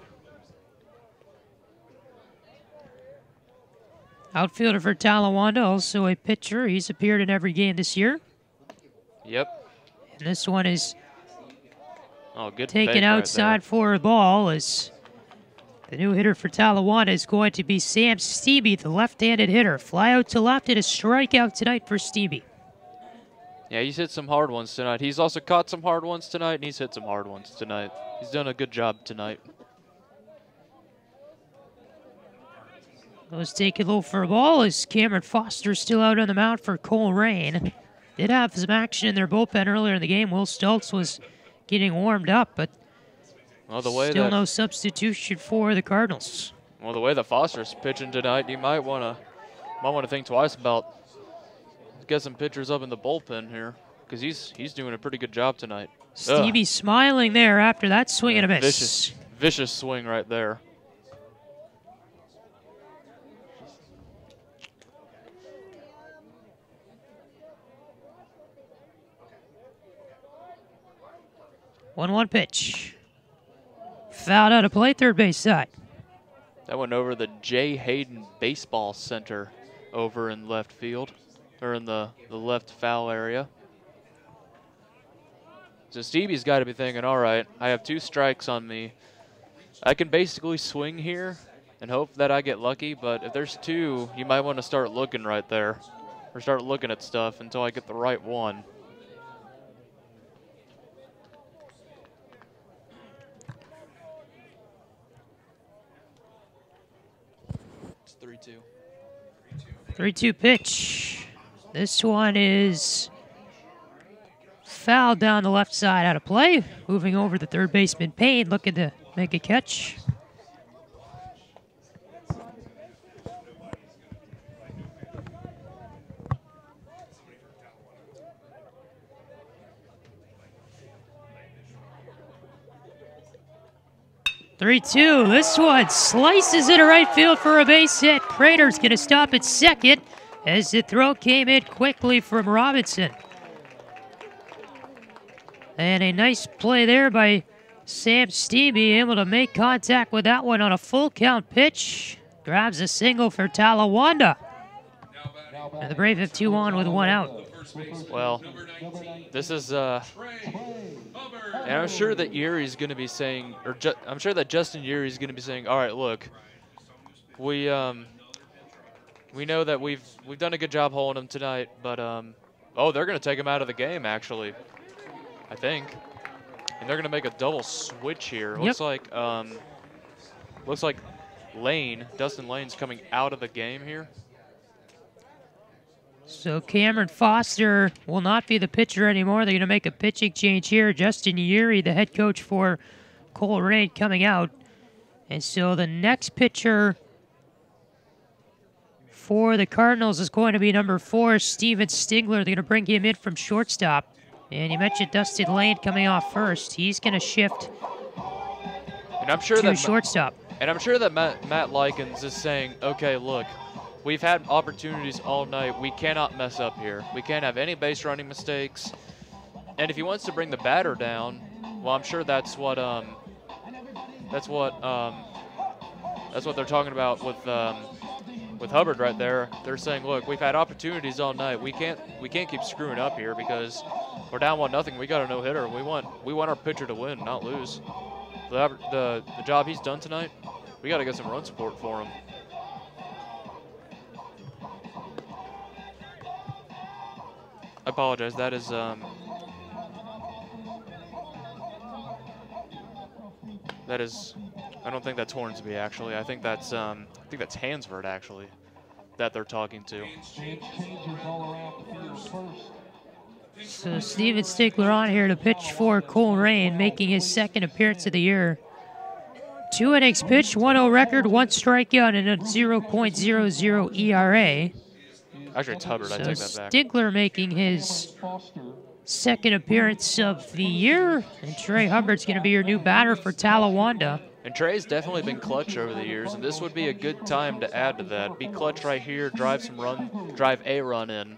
Speaker 1: Outfielder for Talawanda, also a pitcher. He's appeared in every game this year.
Speaker 2: Yep.
Speaker 1: And this one is
Speaker 2: good
Speaker 1: taken outside
Speaker 2: right
Speaker 1: for a ball, as the new hitter for Talawanda is going to be Sam Stevie, the left-handed hitter. Fly out to left and a strikeout tonight for Stevie.
Speaker 2: Yeah, he's hit some hard ones tonight. He's also caught some hard ones tonight, and he's hit some hard ones tonight. He's done a good job tonight.
Speaker 1: Goes taking low for a ball as Cameron Foster still out on the mound for Colerain. Did have some action in their bullpen earlier in the game. Will Stultz was getting warmed up, but
Speaker 2: well, the way
Speaker 1: still no substitution for the Cardinals.
Speaker 2: Well, the way that Foster's pitching tonight, you might want to think twice about get some pitchers up in the bullpen here, because he's doing a pretty good job tonight.
Speaker 1: Stevie smiling there after that swing and a miss.
Speaker 2: Vicious swing right there.
Speaker 1: One pitch. Fouled out of play, third base side.
Speaker 2: That went over the J. Hayden Baseball Center over in left field, or in the left foul area. So Stevie's got to be thinking, all right, I have 2 strikes on me. I can basically swing here and hope that I get lucky, but if there's 2, you might want to start looking right there, or start looking at stuff until I get the right one. It's 3-2.
Speaker 1: 3-2 pitch. This one is fouled down the left side, out of play. Moving over the third baseman, Payne, looking to make a catch. Three-two. This one slices into right field for a base hit. Prater's going to stop at second as the throw came in quickly from Robinson. And a nice play there by Sam Stevie, able to make contact with that one on a full count pitch. Grabs a single for Talawanda. And the Brave have 2 on with 1 out.
Speaker 2: Well, this is, and I'm sure that Urie's going to be saying, or I'm sure that Justin Urie's going to be saying, all right, look, we know that we've done a good job holding him tonight, but oh, they're going to take him out of the game, actually, I think, and they're going to make a double switch here.
Speaker 1: Yep.
Speaker 2: Looks like Dustin Lane's coming out of the game here.
Speaker 1: So Cameron Foster will not be the pitcher anymore. They're going to make a pitching change here. Justin Urie, the head coach for Colerain, coming out. And so the next pitcher for the Cardinals is going to be number 4, Steven Stigler. They're going to bring him in from shortstop. And you mentioned Dustin Lane coming off first. He's going to shift to shortstop.
Speaker 2: And I'm sure that Matt Likens is saying, okay, look, we've had opportunities all night. We cannot mess up here. We can't have any base running mistakes. And if he wants to bring the batter down, well, I'm sure that's what they're talking about with Hubbard right there. They're saying, look, we've had opportunities all night. We can't keep screwing up here because we're down 1-0. We got a no-hitter. We want our pitcher to win, not lose. The job he's done tonight, we got to get some run support for him. I apologize. That is I don't think that's Hornsby, actually. I think that's Hansford, actually, that they're talking to.
Speaker 1: So Steven Stigler on here to pitch for Colerain, making his 2nd appearance of the year. 2 innings pitched, 1-0 record, 1 strikeout, and a 0.00 ERA.
Speaker 2: Actually, it's Hubbard. I take that back.
Speaker 1: Stigler making his 2nd appearance of the year, and Trey Hubbard's going to be your new batter for Talawanda.
Speaker 2: And Trey's definitely been clutch over the years, and this would be a good time to add to that. Be clutch right here, drive a run in,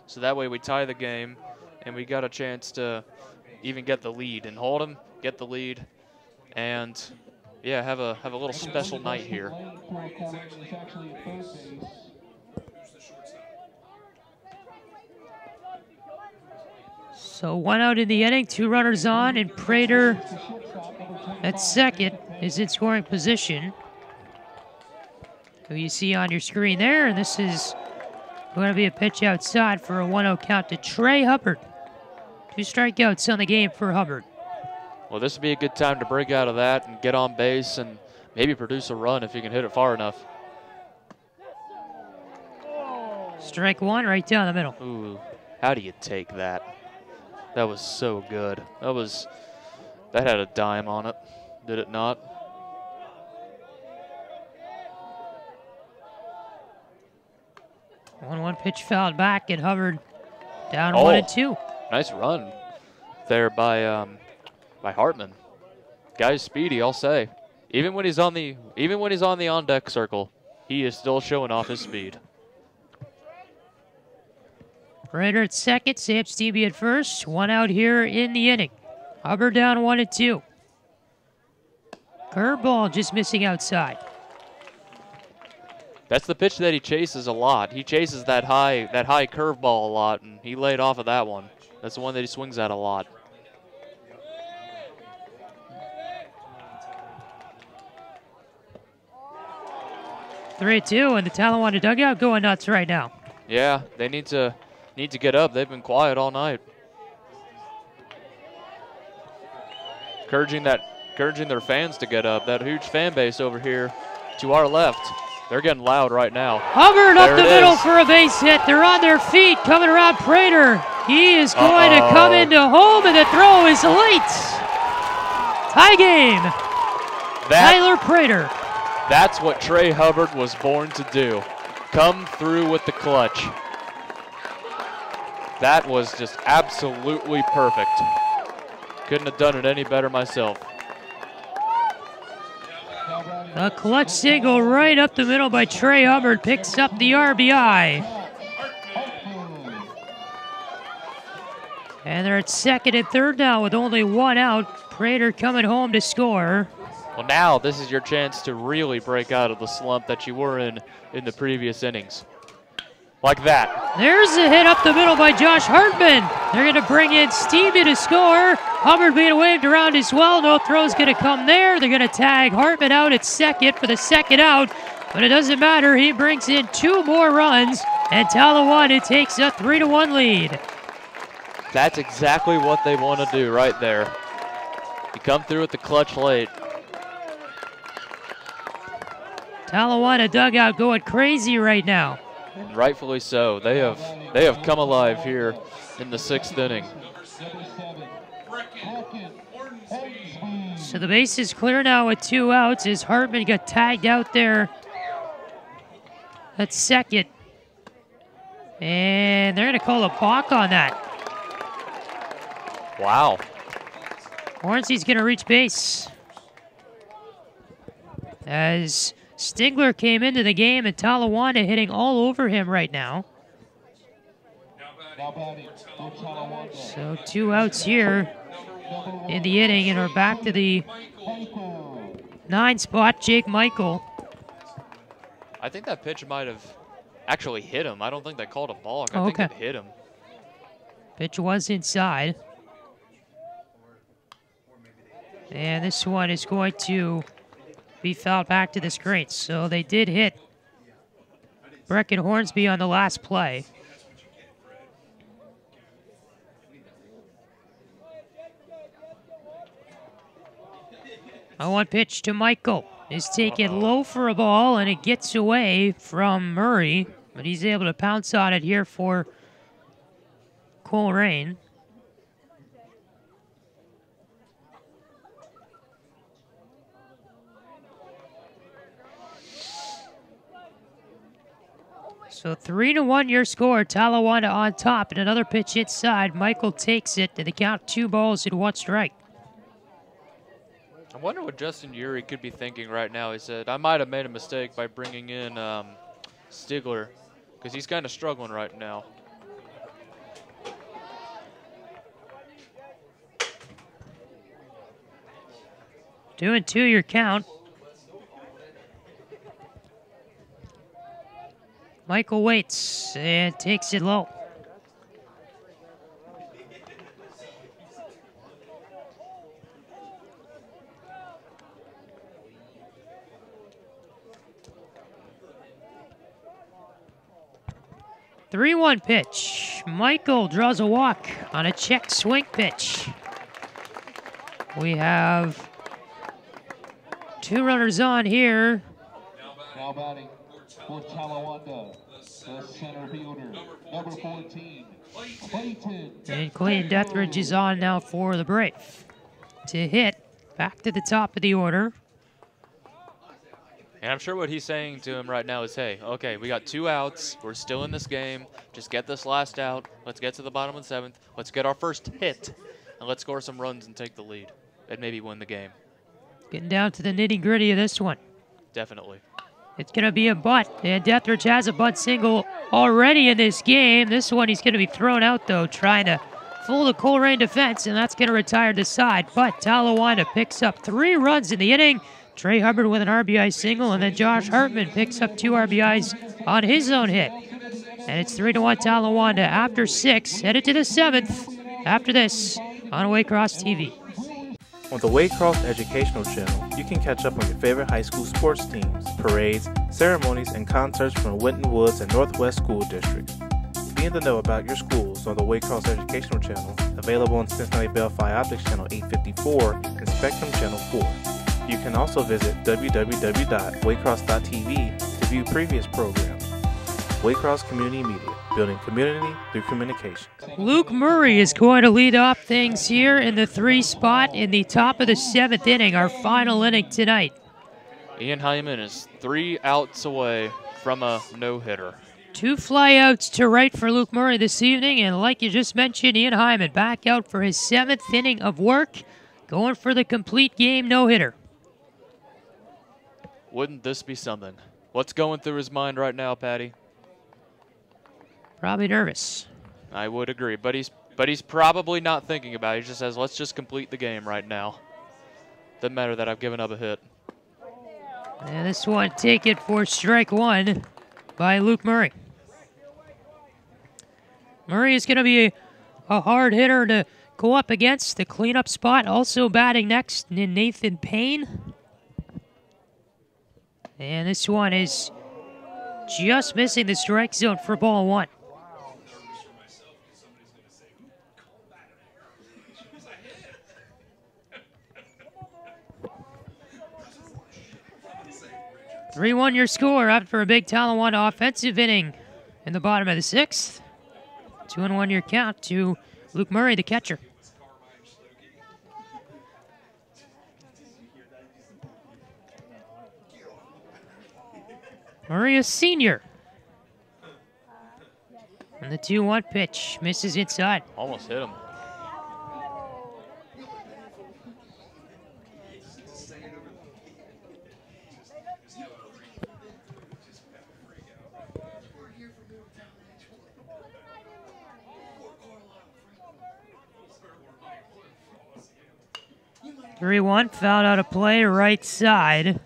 Speaker 2: so that way we tie the game, and we got a chance to even get the lead and hold them, get the lead, and yeah, have a little special night here.
Speaker 1: So 1 out in the inning, 2 runners on, and Prater at second is in scoring position, who you see on your screen there, and this is going to be a pitch outside for a 1-0 count to Trey Hubbard. 2 strikeouts on the game for Hubbard.
Speaker 2: Well, this would be a good time to break out of that and get on base and maybe produce a run if you can hit it far enough.
Speaker 1: Strike 1 right down the middle.
Speaker 2: Ooh, how do you take that? That was so good. That had a dime on it, did it not?
Speaker 1: 1-1 pitch fouled back, and Hubbard down 1-2.
Speaker 2: Nice run there by Hartman. Guy's speedy, I'll say. Even when he's on the on-deck circle, he is still showing off his speed.
Speaker 1: Prater at second, Sam Stevie at first. 1 out here in the inning. Hubbard down 1-2. Curveball just missing outside.
Speaker 2: That's the pitch that he chases a lot. He chases that high curveball a lot, and he laid off of that one. That's the one that he swings at a lot.
Speaker 1: (3-2) and the Talawanda dugout going nuts right now.
Speaker 2: Yeah, they need to get up. They've been quiet all night. Encouraging their fans to get up. That huge fan base over here to our left. They're getting loud right now.
Speaker 1: Hubbard up the middle for a base hit. They're on their feet coming around Prater. He is going to come into home, and the throw is late. Tie game. Tyler Prater.
Speaker 2: That's what Trey Hubbard was born to do. Come through with the clutch. That was just absolutely perfect. Couldn't have done it any better myself.
Speaker 1: A clutch single right up the middle by Trey Hubbard picks up the RBI. And they're at second and third now with only 1 out. Prater coming home to score.
Speaker 2: Well, now this is your chance to really break out of the slump that you were in the previous innings. Like that.
Speaker 1: There's a hit up the middle by Josh Hartman. They're going to bring in Stevie to score. Hubbard being waved around as well. No throw's going to come there. They're going to tag Hartman out at second for the second out. But it doesn't matter. He brings in 2 more runs. And Talawanda takes a 3-1 lead.
Speaker 2: That's exactly what they want to do right there. You come through with the clutch late.
Speaker 1: Talawanda dugout going crazy right now.
Speaker 2: And rightfully so. They have come alive here in the 6th inning.
Speaker 1: So the base is clear now with 2 outs as Hartman got tagged out there at second. And they're going to call a balk on that.
Speaker 2: Wow.
Speaker 1: Hornsby's going to reach base. As Stigler came into the game and Talawanda hitting all over him right now. So 2 outs here in the inning, and we're back to the 9 spot, Jake Michael.
Speaker 2: I think that pitch might have actually hit him. I don't think they called a balk. I think it hit him.
Speaker 1: Pitch was inside. And this one is going to be fouled back to the screen. So they did hit Brecken Hornsby on the last play. A 1 pitch to Michael is taken low for a ball, and it gets away from Murray, but he's able to pounce on it here for Colerain. So 3-1 your score. Talawanda on top, and another pitch inside. Michael takes it to the count, 2 balls and 1 strike.
Speaker 2: I wonder what Justin Urey could be thinking right now. He said, I might have made a mistake by bringing in Stigler, because he's kind of struggling right now.
Speaker 1: Two and 2 your count. Michael waits and takes it low. The 3-1 pitch. Michael draws a walk on a check swing pitch. We have 2 runners on here.
Speaker 9: Now batting for Talawanda, the center fielder, number 14, Clayton.
Speaker 1: And Clayton Etheridge is on now for the Brave to hit back to the top of the order.
Speaker 2: And I'm sure what he's saying to him right now is, hey, okay, we got 2 outs. We're still in this game. Just get this last out. Let's get to the bottom of the 7th. Let's get our first hit, and let's score some runs and take the lead and maybe win the game.
Speaker 1: Getting down to the nitty-gritty of this one.
Speaker 2: Definitely.
Speaker 1: It's going to be a butt, and Etheridge has a butt single already in this game. This one he's going to be thrown out, though, trying to fool the Colerain defense, and that's going to retire the side. But Talawanda picks up 3 runs in the inning. Trey Hubbard with an RBI single, and then Josh Hartman picks up 2 RBIs on his own hit. And it's 3-1 Talawanda after 6, headed to the 7th after this on Waycross TV.
Speaker 10: On the Waycross Educational Channel, you can catch up on your favorite high school sports teams, parades, ceremonies, and concerts from Winton Woods and Northwest School Districts. Be in the know about your schools on the Waycross Educational Channel, available on Cincinnati Bell Fi Optics Channel 854 and Spectrum Channel 4. You can also visit www.waycross.tv to view previous programs. Waycross Community Media, building community through communication.
Speaker 1: Luke Murray is going to lead off things here in the 3 spot in the top of the 7th inning, our final inning tonight.
Speaker 2: Ian Hyman is 3 outs away from a no-hitter.
Speaker 1: 2 flyouts to right for Luke Murray this evening, and like you just mentioned, Ian Hyman back out for his 7th inning of work, going for the complete game no-hitter.
Speaker 2: Wouldn't this be something? What's going through his mind right now, Patty?
Speaker 1: Probably nervous.
Speaker 2: I would agree, but he's probably not thinking about it. He just says, let's just complete the game right now. Doesn't matter that I've given up a hit.
Speaker 1: And this one taken for strike 1 by Luke Murray. Murray is going to be a hard hitter to go up against. The cleanup spot also batting next in Nathan Payne. And this one is just missing the strike zone for ball 1. (3-1) your score after a big Talawanda offensive inning in the bottom of the 6th. 2-1 your count to Luke Murray, the catcher. Murray, a senior. And the 2-1 pitch misses inside.
Speaker 2: Almost hit him.
Speaker 1: (3-1) fouled out a play right side.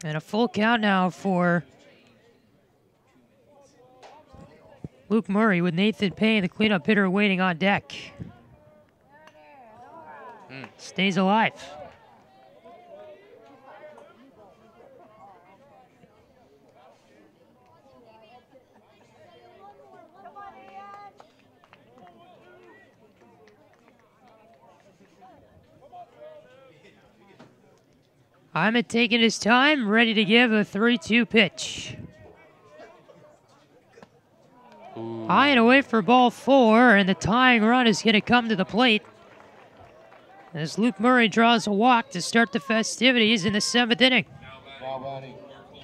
Speaker 1: And a full count now for Luke Murray with Nathan Payne, the cleanup hitter, waiting on deck. Stays alive. Hyman taking his time, ready to give a 3-2 pitch.
Speaker 2: Ooh.
Speaker 1: High and away for ball 4, and the tying run is going to come to the plate as Luke Murray draws a walk to start the festivities in the 7th inning.
Speaker 9: Now batting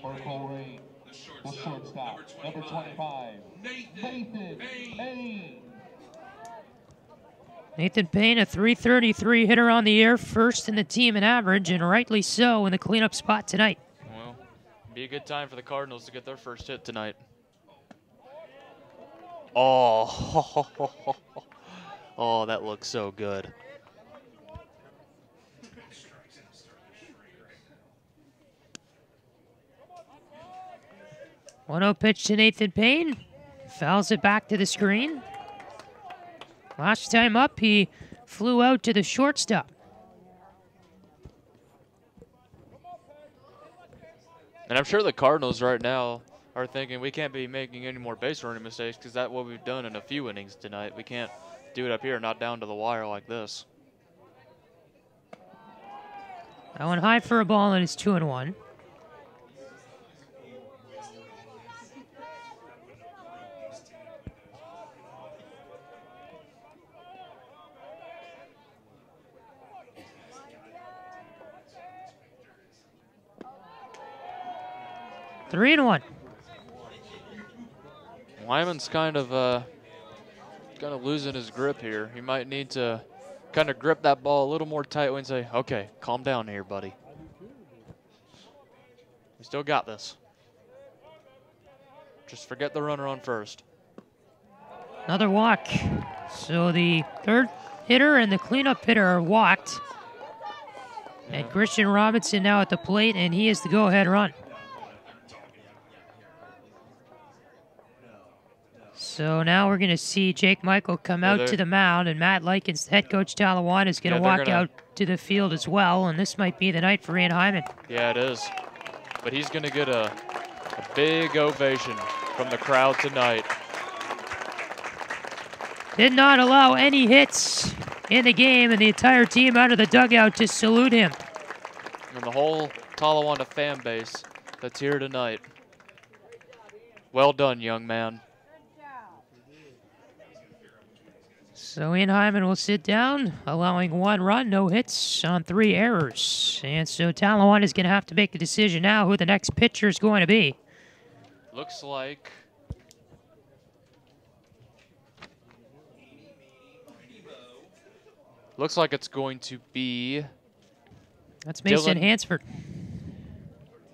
Speaker 9: for Colerain, the shortstop, number 25, Nathan Payne.
Speaker 1: Nathan Payne, a .333 hitter on the year, first in the team in average, and rightly so in the cleanup spot tonight.
Speaker 2: Well, be a good time for the Cardinals to get their first hit tonight. Oh, oh, that looks so good.
Speaker 1: 1-0 pitch to Nathan Payne. Fouls it back to the screen. Last time up, he flew out to the shortstop.
Speaker 2: And I'm sure the Cardinals right now are thinking we can't be making any more base running mistakes because that's what we've done in a few innings tonight. We can't do it up here, not down to the wire like this.
Speaker 1: That one high for a ball, and it's 2-1. 3-1.
Speaker 2: Lyman's kind of losing his grip here. He might need to kind of grip that ball a little more tightly and say, okay, calm down here, buddy. We still got this. Just forget the runner on first.
Speaker 1: Another walk. So the third hitter and the cleanup hitter are walked. And Christian Robinson now at the plate, and he is the go-ahead run. So now we're going to see Jake Michael come out to the mound, and Matt Likens, head coach Talawanda, is going to walk out to the field as well, and this might be the night for Ian Hyman.
Speaker 2: Yeah, it is. But he's going to get a big ovation from the crowd tonight.
Speaker 1: Did not allow any hits in the game, and the entire team out of the dugout to salute him.
Speaker 2: And the whole Talawanda fan base that's here tonight. Well done, young man.
Speaker 1: So Ian Hyman will sit down, allowing 1 run, no hits on 3 errors. And so Talawanda is going to have to make a decision now who the next pitcher is going to be.
Speaker 2: Looks like it's going to be.
Speaker 1: That's Mason Hansford.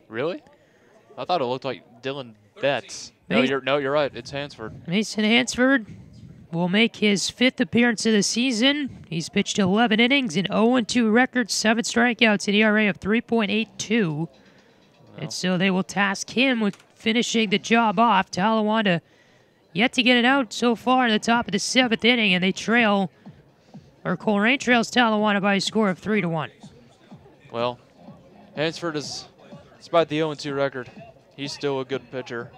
Speaker 2: Really? I thought it looked like Dylan Betts. No, you're right. It's Hansford.
Speaker 1: Mason Hansford will make his 5th appearance of the season. He's pitched 11 innings, an 0-2 record, 7 strikeouts, an ERA of 3.82. Wow. And so they will task him with finishing the job off. Talawanda yet to get it out so far in the top of the 7th inning, and they trail, or Colerain trails Talawanda by a score of 3-1.
Speaker 2: Well, Hansford is, despite the 0-2 record, he's still a good pitcher.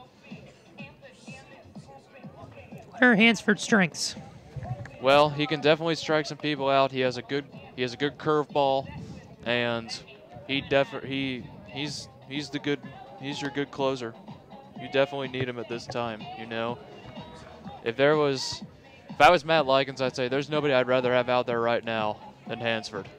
Speaker 1: What are Hansford's strengths?
Speaker 2: Well, he can definitely strike some people out. He has a good curveball, and he's your good closer. You definitely need him at this time, you know. If I was Matt Likens, I'd say there's nobody I'd rather have out there right now than Hansford.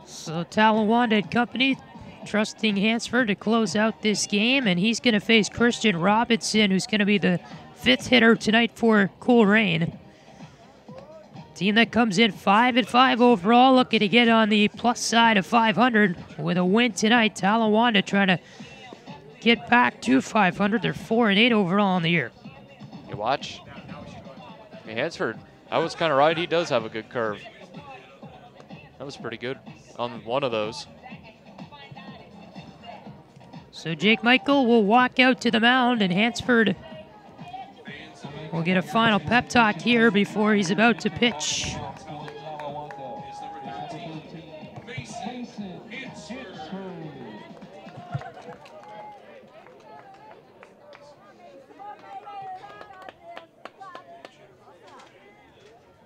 Speaker 1: So Talawanda and company trusting Hansford to close out this game, and he's going to face Christian Robinson, who's going to be the 5th hitter tonight for Colerain. Team that comes in 5-5 overall, looking to get on the plus side of 500 with a win tonight. Talawanda trying to get back to 500. They're 4-8 overall on the year.
Speaker 2: You watch. I mean, Hansford, I was kind of right. He does have a good curve. That was pretty good on one of those.
Speaker 1: So Jake Michael will walk out to the mound, and Hansford will get a final pep talk here before he's about to pitch.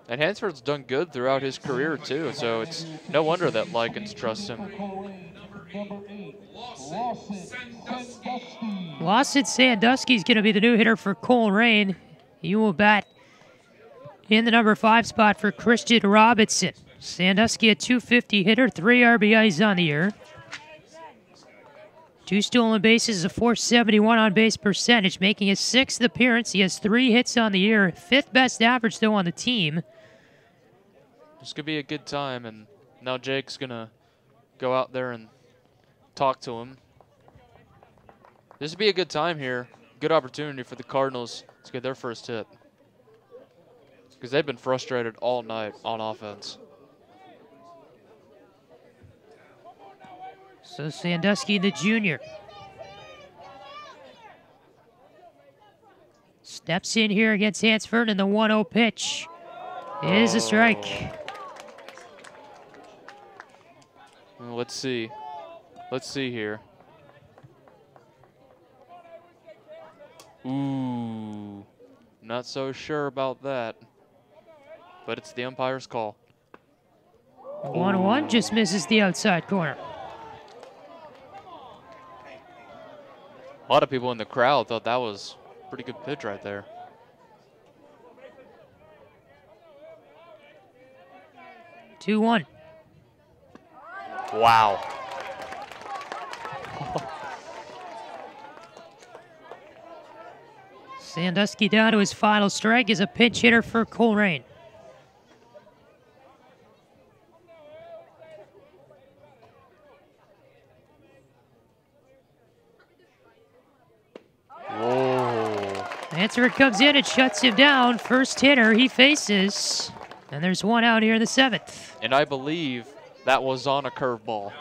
Speaker 2: And Hansford's done good throughout his career, too, so it's no wonder that Likens trusts him.
Speaker 1: Lawson Sandusky is going to be the new hitter for Colerain. He will bat in the number 5 spot for Christian Robinson. Sandusky, a .250 hitter, 3 RBIs on the year. 2 stolen bases, a .471 on-base percentage, making his 6th appearance. He has 3 hits on the year, 5th best average, though, on the team.
Speaker 2: This could be a good time, and now Jake's going to go out there and talk to him. This would be a good time here. Good opportunity for the Cardinals to get their first hit, because they've been frustrated all night on offense.
Speaker 1: So Sandusky, the junior, steps in here against Hansford, and the 1-0 pitch is a strike.
Speaker 2: Well, let's see. Let's see here. Ooh, not so sure about that, but it's the umpire's call.
Speaker 1: 1-1 just misses the outside corner.
Speaker 2: A lot of people in the crowd thought that was a pretty good pitch right there.
Speaker 1: Sandusky down to his final strike as a pinch hitter for Colerain.
Speaker 2: Whoa.
Speaker 1: Hansford comes in and shuts him down. First hitter he faces. And there's one out here in the 7th.
Speaker 2: And I believe that was on a curveball.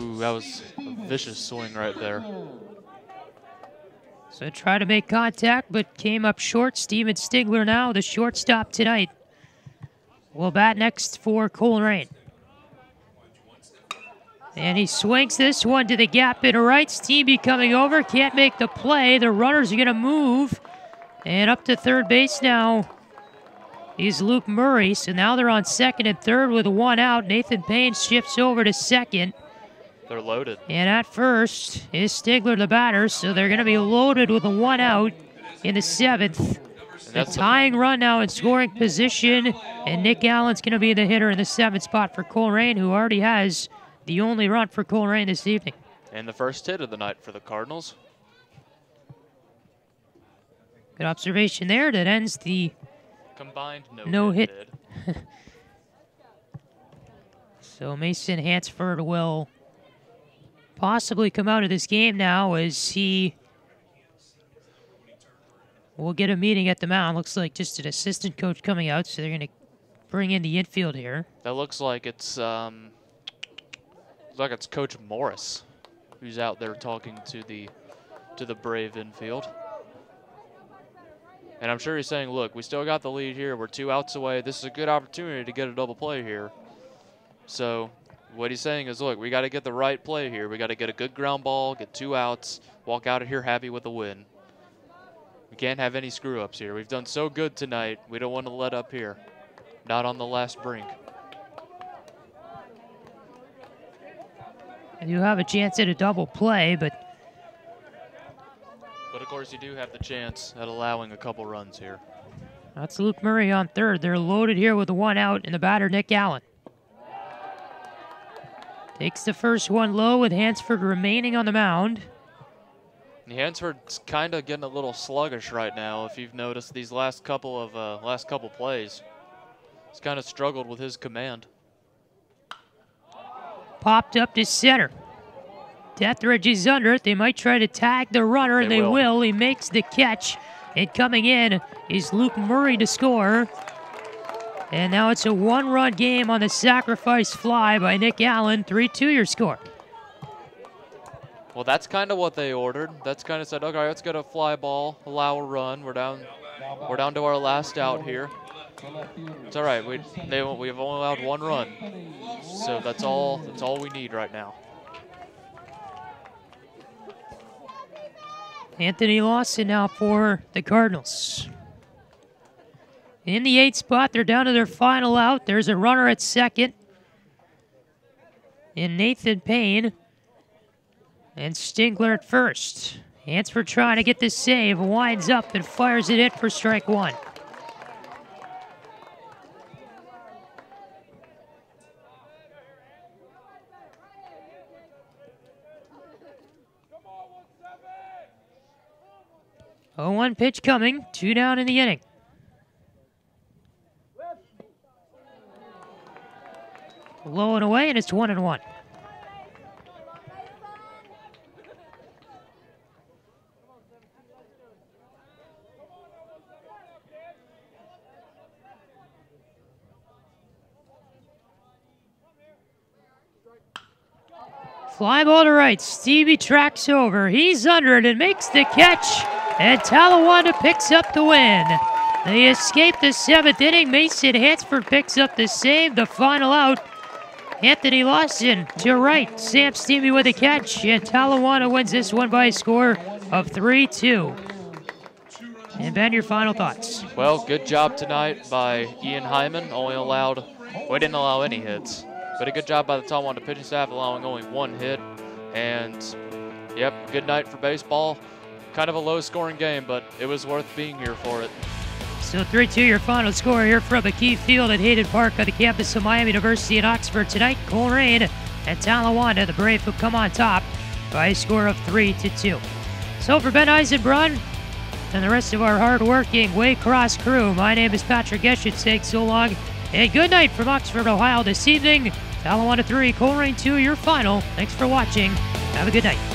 Speaker 2: Ooh, that was a vicious swing right there.
Speaker 1: So tried to make contact, but came up short. Steven Stigler now, the shortstop tonight, will bat next for Colerain. And he swings this one to the gap in right. Stevie coming over, can't make the play. The runners are going to move. And up to third base now is Luke Murray. So now they're on second and third with one out. Nathan Payne shifts over to second.
Speaker 2: They're loaded.
Speaker 1: And at first is Stigler, the batter. So they're going to be loaded with a one out in the 7th. A tying run now in scoring position. And Nick Allen's going to be the hitter in the 7th spot for Colerain, who already has the only run for Colerain this evening.
Speaker 2: And the first hit of the night for the Cardinals.
Speaker 1: Good observation there. That ends the
Speaker 2: combined
Speaker 1: no hit. So Mason Hansford will possibly come out of this game now as he will get a meeting at the mound. Looks like just an assistant coach coming out, so they're going to bring in the infield here.
Speaker 2: That looks like it's Coach Morris who's out there talking to the Brave infield. And I'm sure he's saying, look, we still got the lead here. We're 2 outs away. This is a good opportunity to get a double play here. So what he's saying is, look, we got to get the right play here. We got to get a good ground ball, get 2 outs, walk out of here happy with a win. We can't have any screw-ups here. We've done so good tonight. We don't want to let up here. Not on the last brink.
Speaker 1: And you have a chance at a double play, but
Speaker 2: of course, you do have the chance at allowing a couple runs here.
Speaker 1: That's Luke Murray on third. They're loaded here with a one out, and the batter, Nick Allen. Takes the first one low with Hansford remaining on the mound.
Speaker 2: And Hansford's kind of getting a little sluggish right now, if you've noticed these last couple plays. He's kind of struggled with his command.
Speaker 1: Popped up to center. Etheridge is under it. They might try to tag the runner, and they will. He makes the catch. And coming in is Luke Murray to score. And now it's a one-run game on the sacrifice fly by Nick Allen. 3-2 your score.
Speaker 2: Well, that's kind of what they ordered. That's kind of said, okay, let's get a fly ball, allow a run. We're down to our last out here. It's all right. We've only allowed 1 run, so that's all we need right now.
Speaker 1: Anthony Lawson now for the Cardinals. In the 8th spot, they're down to their final out. There's a runner at second in Nathan Payne. And Stigler at first. Hansford trying to get this save, winds up and fires it in for strike 1. Oh, 1 pitch coming, 2 down in the inning. Low and away, and it's 1-1. Fly ball to right. Stevie tracks over. He's under it and makes the catch. And Talawanda picks up the win. They escape the 7th inning. Mason Hansford picks up the save. The final out. Anthony Lawson to right. Sam Stevie with a catch. And Talawanda wins this one by a score of 3-2. And Ben, your final thoughts.
Speaker 2: Well, good job tonight by Ian Hyman. We didn't allow any hits. But a good job by the Talawanda pitching staff, allowing only 1 hit. And, yep, good night for baseball. Kind of a low-scoring game, but it was worth being here for it.
Speaker 1: So 3-2 your final score here from McKie Field at Hayden Park on the campus of Miami University in Oxford tonight. Colerain and Talawanda, the Brave, who come on top by a score of 3-2. So for Ben Eisenbrun and the rest of our hard-working Waycross crew, my name is Patrick Eschett saying so long and good night from Oxford, Ohio this evening. Talawanda 3, Colerain 2, your final. Thanks for watching. Have a good night.